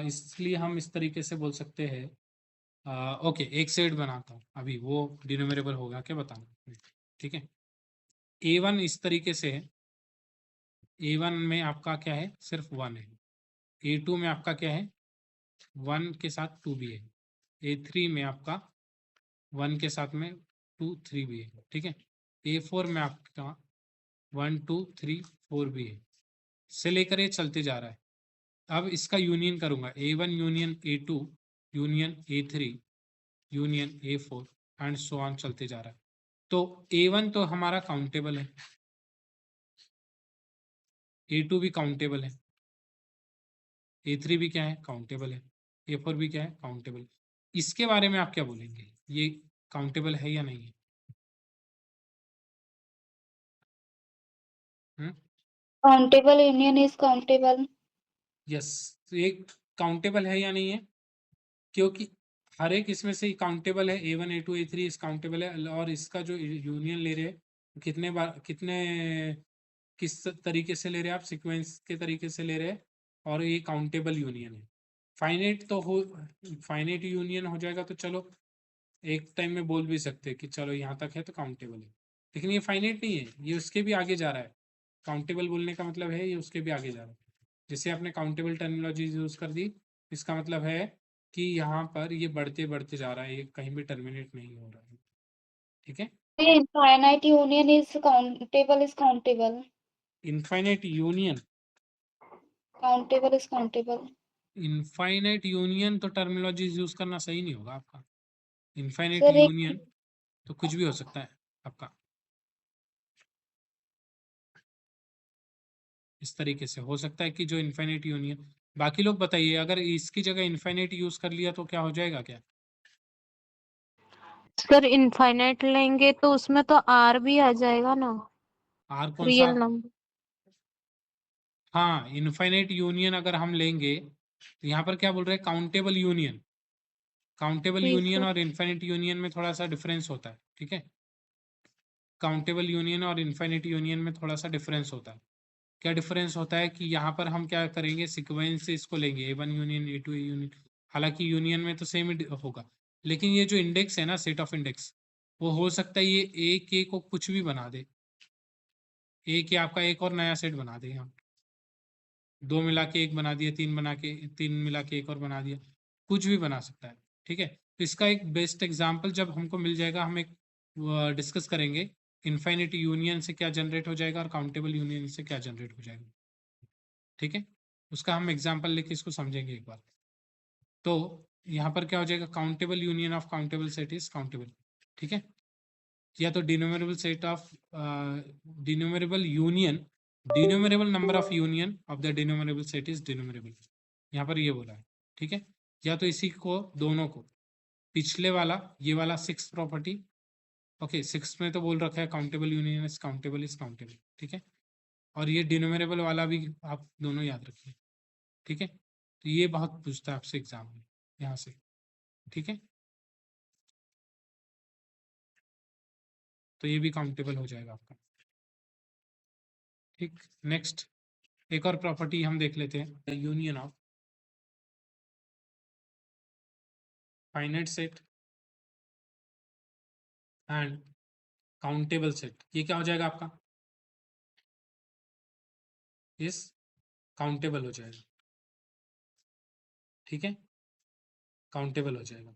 इसलिए हम इस तरीके से बोल सकते हैं। ओके, एक सेट बनाता हूँ अभी, वो डिनोमिनेबल होगा क्या बताना। ठीक है, A1 इस तरीके से है, A1 में आपका क्या है, सिर्फ 1 है, A2 में आपका क्या है, 1 के साथ 2 भी है, A3 में आपका 1 के साथ में 2 3 भी है। ठीक है, A4 में आपका 1 2 3 4 भी है, से लेकर ये चलते जा रहा है। अब इसका यूनियन करूंगा, A1 union A2 union A3 union A4 and so on चलते जा रहा है। तो A1 तो हमारा काउंटेबल है, A2 भी काउंटेबल है, A3 भी क्या है, काउंटेबल है, A4 भी क्या है, काउंटेबल। इसके बारे में आप क्या बोलेंगे, ये काउंटेबल है या नहीं है? Countable union is countable. Yes, तो ये काउंटेबल है या नहीं है, क्योंकि हर एक इसमें से काउंटेबल है, A1 A2 A3 इस काउंटेबल है, और इसका जो यूनियन ले रहे हैं कितने बार, किस तरीके से ले रहे हैं आप, सीक्वेंस के तरीके से ले रहे हैं, और ये काउंटेबल यूनियन है। फाइनाइट तो हो, फाइनाइट यूनियन हो जाएगा तो चलो एक टाइम में बोल भी सकते हैं कि चलो यहाँ तक है तो काउंटेबल है, लेकिन ये फाइनाइट नहीं है, ये उसके भी आगे जा रहा है। काउंटेबल बोलने का मतलब है ये उसके भी आगे जा रहा है। जैसे आपने काउंटेबल टर्मिनोलॉजी यूज कर दी, इसका मतलब है कि यहाँ पर ये बढ़ते बढ़ते जा रहा है, ये कहीं भी टर्मिनेट नहीं हो रहा है। ठीक है, Infinite union is countable. Infinite union, Countable is countable. Infinite union तो टर्मिनोलॉजी यूज करना सही नहीं होगा आपका। इनफाइनाइट सर एक यूनियन तो कुछ भी हो सकता है आपका, इस तरीके से हो सकता है कि जो इनफाइनाइट यूनियन, बाकी लोग बताइए अगर इसकी जगह इनफाइनाइट यूज कर लिया तो क्या हो जाएगा क्या? सर इनफाइनाइट लेंगे तो उसमें तो आर भी आ जाएगा ना, आर कौन सा? Real number. हाँ, इनफाइनाइट यूनियन अगर हम लेंगे तो यहाँ पर क्या बोल रहे हैं, काउंटेबल यूनियन। काउंटेबल ठीक यूनियन है। और इनफाइनाइट यूनियन में थोड़ा सा डिफरेंस होता है। ठीक है, काउंटेबल यूनियन और इनफाइनाइट यूनियन में थोड़ा सा डिफरेंस होता है। क्या डिफरेंस होता है कि यहाँ पर हम क्या करेंगे, सीक्वेंस से इसको लेंगे A1 यूनियन A2 यूनियन, हालांकि यूनियन में तो सेम ही होगा, लेकिन ये जो इंडेक्स है ना, सेट ऑफ इंडेक्स, वो हो सकता है ये ए के को कुछ भी बना दे, ए के आपका एक और नया सेट बना दे, यहाँ 2 मिला के 1 बना दिया, 3 मिला के 1 और बना दिया, कुछ भी बना सकता है। ठीक है, तो इसका एक बेस्ट एग्जाम्पल जब हमको मिल जाएगा, हम एक डिस्कस करेंगे इनफाइनिट यूनियन से क्या जनरेट हो जाएगा और काउंटेबल यूनियन से क्या जनरेट हो जाएगा। ठीक है, उसका हम एग्जाम्पल लेके इसको समझेंगे एक बार। तो यहाँ पर क्या हो जाएगा, countable union of countable set is countable. ठीक है, या तो denumerable set of denumerable union, denumerable number of union of the denumerable set is denumerable, यहाँ पर ये बोला है। ठीक है, या तो इसी को दोनों को, पिछले वाला ये वाला 6 प्रॉपर्टी, ओके 6 में तो बोल रखा है काउंटेबल यूनियन इज काउंटेबल। ठीक है, और ये डिनोमिनेबल वाला भी आप दोनों याद रखिए। ठीक है, तो ये बहुत पूछता है आपसे एग्जाम में यहाँ से। ठीक है, तो ये भी काउंटेबल हो जाएगा आपका। ठीक, नेक्स्ट एक और प्रॉपर्टी हम देख लेते हैं, union of finite set and countable set. ये क्या हो जाएगा आपका, इस काउंटेबल हो जाएगा। ठीक है, काउंटेबल हो जाएगा,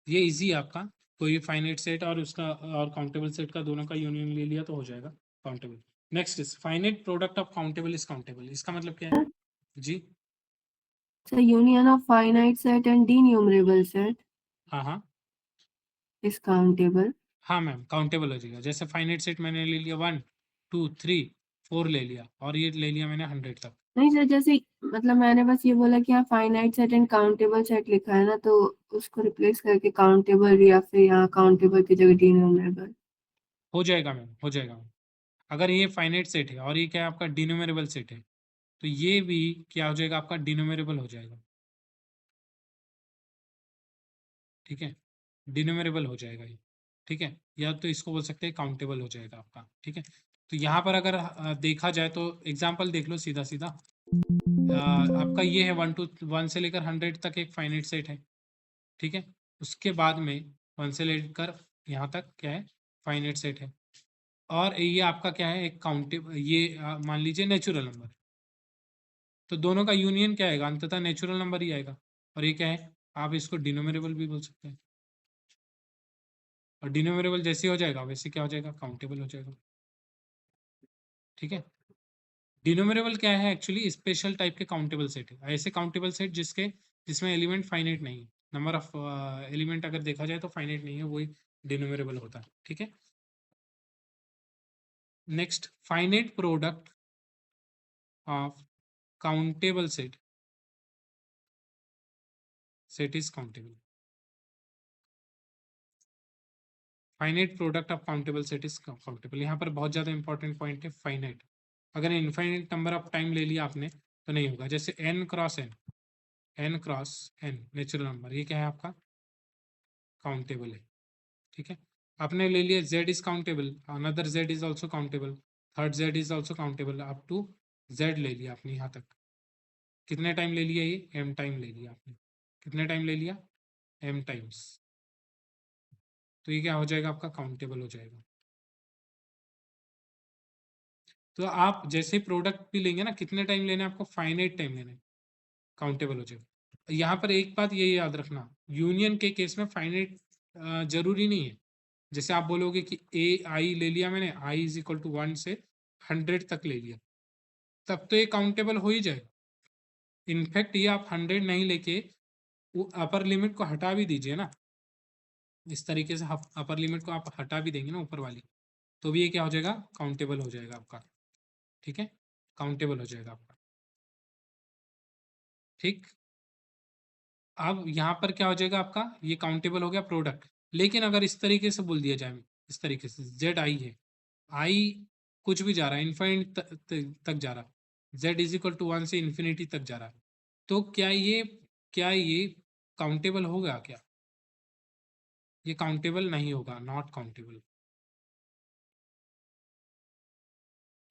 ये इजी है आपका। कोई फाइनाइट सेट और उसका और काउंटेबल सेट का दोनों का यूनियन ले लिया तो हो जाएगा countable. Next is finite product of countable is countable. इसका मतलब क्या है जी? So union of finite set and denumerable set हाँ is countable. हाँ मैम, काउंटेबल हो जाएगा। जैसे फाइनाइट सेट मैंने ले लिया 1 2 3 4 ले लिया, और ये ले लिया मैंने 100 तक। नहीं सर, जैसे मतलब मैंने बस ये बोला कि यहाँ finite set and countable set लिखा है ना, तो उसको रिप्लेस करके काउंटेबल या फिर यहाँ काउंटेबल की जगह डिनोमिनेबल। हो जाएगा मैम, हो जाएगा मैम। अगर ये फाइनाइट सेट है और ये क्या है आपका डिनोमिनेबल सेट है, तो ये भी क्या हो जाएगा आपका, डिनोमिनेबल हो जाएगा। ठीक है, डिनोमिनेबल हो जाएगा ये। ठीक है, या तो इसको बोल सकते हैं काउंटेबल हो जाएगा आपका। ठीक है, तो यहाँ पर अगर देखा जाए तो एग्जाम्पल देख लो सीधा सीधा। आपका ये है 1 से लेकर 100 तक एक फाइनाइट सेट है। ठीक है, उसके बाद में 1 से लेकर यहाँ तक क्या है, फाइनाइट सेट है। और ये आपका क्या है, एक काउंटेबल, ये मान लीजिए नेचुरल नंबर, तो दोनों का यूनियन क्या आएगा, अंततः नेचुरल नंबर ही आएगा। और ये क्या है, आप इसको डिनोमिनेबल भी बोल सकते हैं, और डिनोमिनेबल जैसे हो जाएगा वैसे क्या हो जाएगा, काउंटेबल हो जाएगा। ठीक है, डिनोमिनेबल क्या है, एक्चुअली स्पेशल टाइप के काउंटेबल सेट है। ऐसे काउंटेबल सेट जिसमें एलिमेंट फाइनाइट नहीं है, नंबर ऑफ एलिमेंट अगर देखा जाए तो फाइनाइट नहीं है, वही डिनोमिनेबल होता है। ठीक है, next finite product of countable set is countable. Finite product of countable set is countable. यहाँ पर बहुत ज़्यादा इंपॉर्टेंट पॉइंट है फाइनाइट। अगर इनफाइनाइट नंबर ऑफ टाइम ले लिया आपने तो नहीं होगा। जैसे n cross n natural number, ये क्या है आपका, काउंटेबल है। ठीक है, आपने ले लिया z is countable, another z is also countable, third z is also countable, up to z ले लिया आपने यहाँ तक। कितने टाइम ले लिया, ये m टाइम ले लिया आपने, कितने टाइम ले लिया, m टाइम्स, तो ये क्या हो जाएगा आपका, काउंटेबल हो जाएगा। तो आप जैसे प्रोडक्ट भी लेंगे ना, कितने टाइम लेना है आपको, फाइनाइट टाइम लेना है, काउंटेबल हो जाएगा। यहाँ पर एक बात ये याद रखना, यूनियन के केस में फाइनाइट जरूरी नहीं है। जैसे आप बोलोगे कि ए आई ले लिया मैंने, आई इज इक्वल टू 1 से 100 तक ले लिया, तब तो ये काउंटेबल हो ही जाएगा। इनफैक्ट ये आप 100 नहीं लेके अपर लिमिट को हटा भी दीजिए ना, इस तरीके से अपर लिमिट को आप हटा भी देंगे ना ऊपर वाली, तो भी ये क्या हो जाएगा, काउंटेबल हो जाएगा आपका। ठीक है, काउंटेबल हो जाएगा आपका। ठीक, अब यहाँ पर क्या हो जाएगा आपका, ये काउंटेबल हो गया प्रोडक्ट। लेकिन अगर इस तरीके से बोल दिया जाए, इस तरीके से जेड आई है, आई कुछ भी जा रहा है, इन्फिनिटी तक जा रहा है, जेड इज इक्वल टू 1 से इन्फिनिटी तक जा रहा है, तो क्या ये काउंटेबल होगा क्या, ये काउंटेबल नहीं होगा, not countable.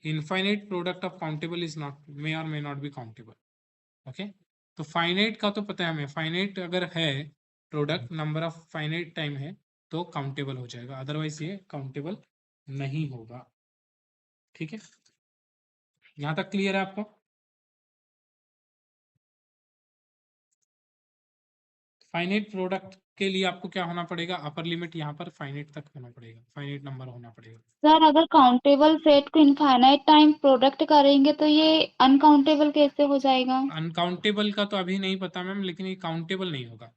Infinite product of countable is not, may और may not be countable. Okay, तो फाइनाइट का तो पता है हमें, फाइनाइट अगर है product, number of finite time है, तो काउंटेबल हो जाएगा, अदरवाइज ये काउंटेबल नहीं होगा। ठीक है, यहाँ तक क्लियर है आपको। फाइनाइट प्रोडक्ट के लिए आपको क्या होना पड़ेगा, अपर लिमिट यहाँ पर फाइनाइट तक होना पड़ेगा, फाइनाइट नंबर होना पड़ेगा। सर अगर काउंटेबल सेट को इनफाइनाइट टाइम प्रोडक्ट करेंगे तो ये अनकाउंटेबल कैसे हो जाएगा? अनकाउंटेबल का तो अभी नहीं पता मैम, लेकिन ये काउंटेबल नहीं होगा,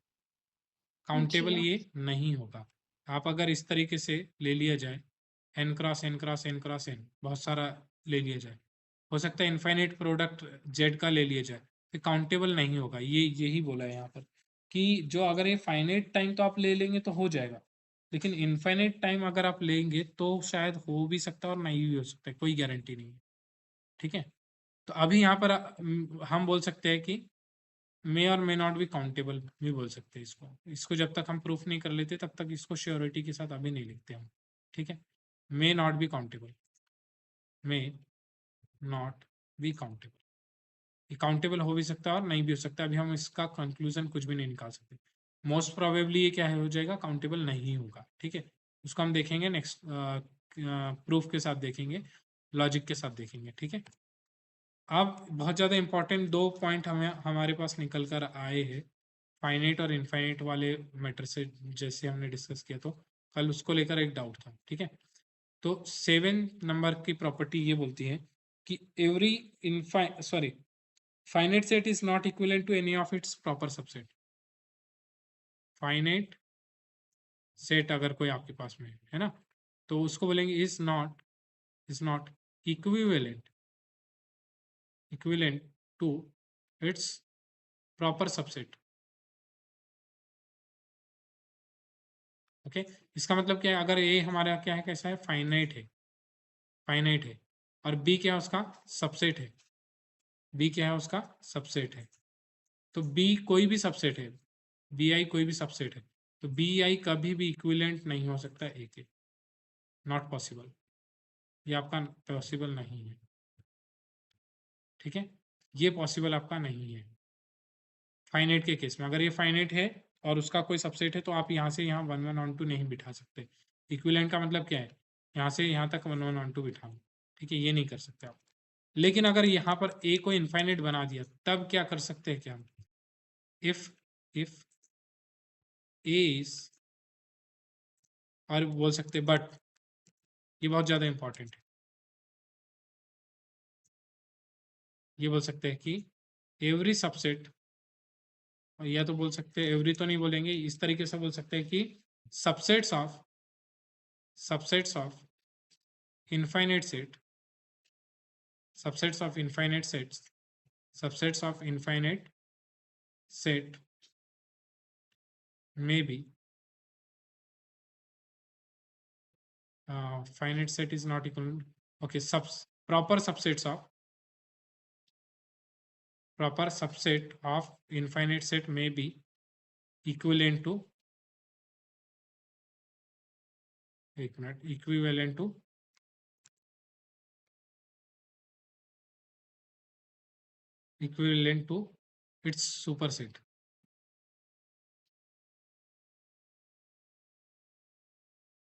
काउंटेबल जी। ये नहीं होगा। आप अगर इस तरीके से ले लिया जाए, N cross N cross N cross N, बहुत सारा ले लिया जाए, हो सकता है इनफाइनाइट प्रोडक्ट जेड का ले लिया जाए, तो काउंटेबल नहीं होगा। ये यही बोला है यहाँ पर कि जो अगर ये फाइनाइट टाइम तो आप ले लेंगे तो हो जाएगा, लेकिन इनफाइनाइट टाइम अगर आप लेंगे तो शायद हो भी सकता है और नहीं भी हो सकता है, कोई गारंटी नहीं है। ठीक है, तो अभी यहाँ पर हम बोल सकते हैं कि मे और मे नॉट भी काउंटेबल भी बोल सकते हैं इसको जब तक हम प्रूफ नहीं कर लेते तब तक इसको श्योरिटी के साथ अभी नहीं लिखते हम। ठीक है, मे not be countable, may not be countable, ये काउंटेबल हो भी सकता है और नहीं भी हो सकता, अभी हम इसका कंक्लूजन कुछ भी नहीं निकाल सकते। मोस्ट प्रोबेबली ये क्या हो जाएगा, काउंटेबल नहीं होगा। ठीक है, उसको हम देखेंगे नेक्स्ट प्रूफ के साथ देखेंगे, लॉजिक के साथ देखेंगे। ठीक है, अब बहुत ज़्यादा इंपॉर्टेंट दो पॉइंट हमें हमारे पास निकल कर आए हैं फाइनाइट और इनफाइनाइट वाले मैटर से, जैसे हमने डिस्कस किया, तो कल उसको लेकर एक डाउट था। ठीक है, तो 7 नंबर की प्रॉपर्टी ये बोलती है कि every finite set is not equivalent to any of its proper subset। finite set अगर कोई आपके पास में है ना, तो उसको बोलेंगे is not equivalent to its proper subset। Okay, इसका मतलब क्या है, अगर ए हमारा क्या है, कैसा है, फाइनाइट है और बी क्या है, उसका सबसेट है, बी क्या है, उसका सबसेट है, तो बी कोई भी सबसेट है, बी आई कोई भी सबसेट है, तो बी आई कभी भी इक्विवेलेंट नहीं हो सकता ए के, नॉट पॉसिबल, ये आपका पॉसिबल नहीं है। ठीक है, ये पॉसिबल आपका नहीं है फाइनाइट के केस में। अगर ये फाइनाइट है और उसका कोई सबसेट है तो आप यहाँ से यहाँ 1 1 ऑन 2 नहीं बिठा सकते। इक्विवेलेंट का मतलब क्या है, यहाँ से यहाँ तक 1 1 ऑन 2 बिठाओ। ठीक है, ये नहीं कर सकते आप। लेकिन अगर यहाँ पर ए को इनफाइनाइट बना दिया तब क्या कर सकते हैं, क्या इफ ए इज, और बोल सकते बट, ये बहुत ज्यादा इंपॉर्टेंट है, ये बोल सकते हैं कि एवरी सबसेट, या तो बोल सकते हैं एवरी तो नहीं बोलेंगे, इस तरीके से बोल सकते हैं कि subsets of infinite set, subsets of infinite set may be finite set is not equal, okay, proper subset of infinite set may be equivalent to, equivalent to equivalent to its superset.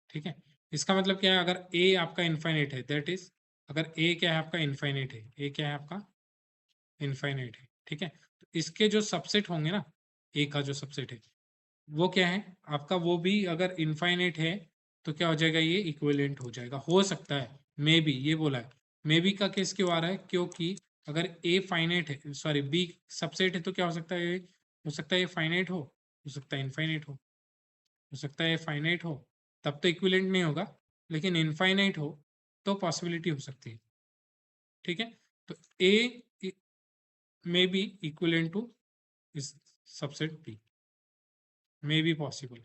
ठीक है, इसका मतलब क्या है, अगर ए आपका इनफाइनाइट है, दैट इज अगर ए क्या है आपका इनफाइनाइट है, ए क्या है आपका इनफाइनाइट है, ठीक है, तो इसके जो सबसेट होंगे ना, ए का जो सबसेट है वो क्या है आपका, वो भी अगर इनफाइनाइट है तो क्या हो जाएगा, ये इक्विवेलेंट हो जाएगा। हो सकता है, मे बी, ये बोला है मे बी का केस क्यों आ रहा है, क्योंकि अगर ए फाइनाइट है, सॉरी बी सबसेट है, तो क्या हो सकता है, हो सकता है ये फाइनाइट हो सकता है इनफाइनाइट हो सकता है ये फाइनाइट हो, तब तो इक्विवेलेंट नहीं होगा, लेकिन इनफाइनाइट हो तो पॉसिबिलिटी हो सकती है। ठीक है, तो A may B equivalent to is subset B, may be possible.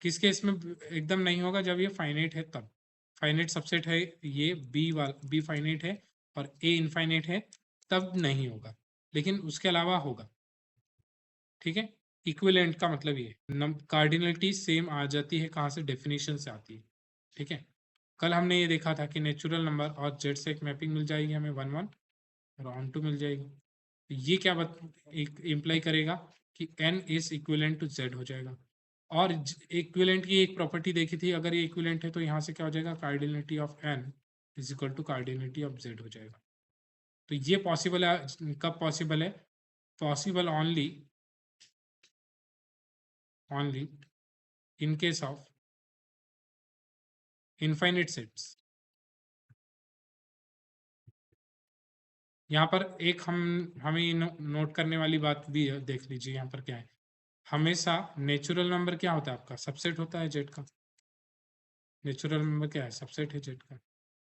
किस केस में एकदम नहीं होगा, जब ये फाइनाइट है तब, फाइनाइट सबसेट है ये बी फाइनाइट है और ए इनफाइनाइट है, तब नहीं होगा, लेकिन उसके अलावा होगा। ठीक है, इक्विवेलेंट का मतलब ये कार्डिनलिटी सेम आ जाती है, कहाँ से, डेफिनेशन से आती है। ठीक है, कल हमने ये देखा था कि नेचुरल नंबर और जेड से एक मैपिंग मिल जाएगी हमें 1 1 और ऑन टू मिल जाएगी। ये क्या इम्प्लाई करेगा कि n is equivalent to z हो जाएगा। और इक्विवेलेंट की एक प्रॉपर्टी देखी थी, अगर ये इक्विवेलेंट है तो यहाँ से क्या हो जाएगा, cardinality of n is equal to cardinality of z हो जाएगा। तो ये पॉसिबल है, कब पॉसिबल है, possible only in case of infinite sets. यहाँ पर एक हमें नोट करने वाली बात भी है, देख लीजिए यहाँ पर क्या है, हमेशा नेचुरल नंबर क्या होता है आपका, सबसेट होता है जेड का। नेचुरल नंबर क्या है, सबसेट है जेड का।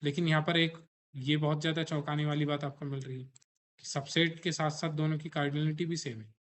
लेकिन यहाँ पर एक ये बहुत ज़्यादा चौंकाने वाली बात आपको मिल रही है कि सबसेट के साथ साथ दोनों की कार्डिनलिटी भी सेम है।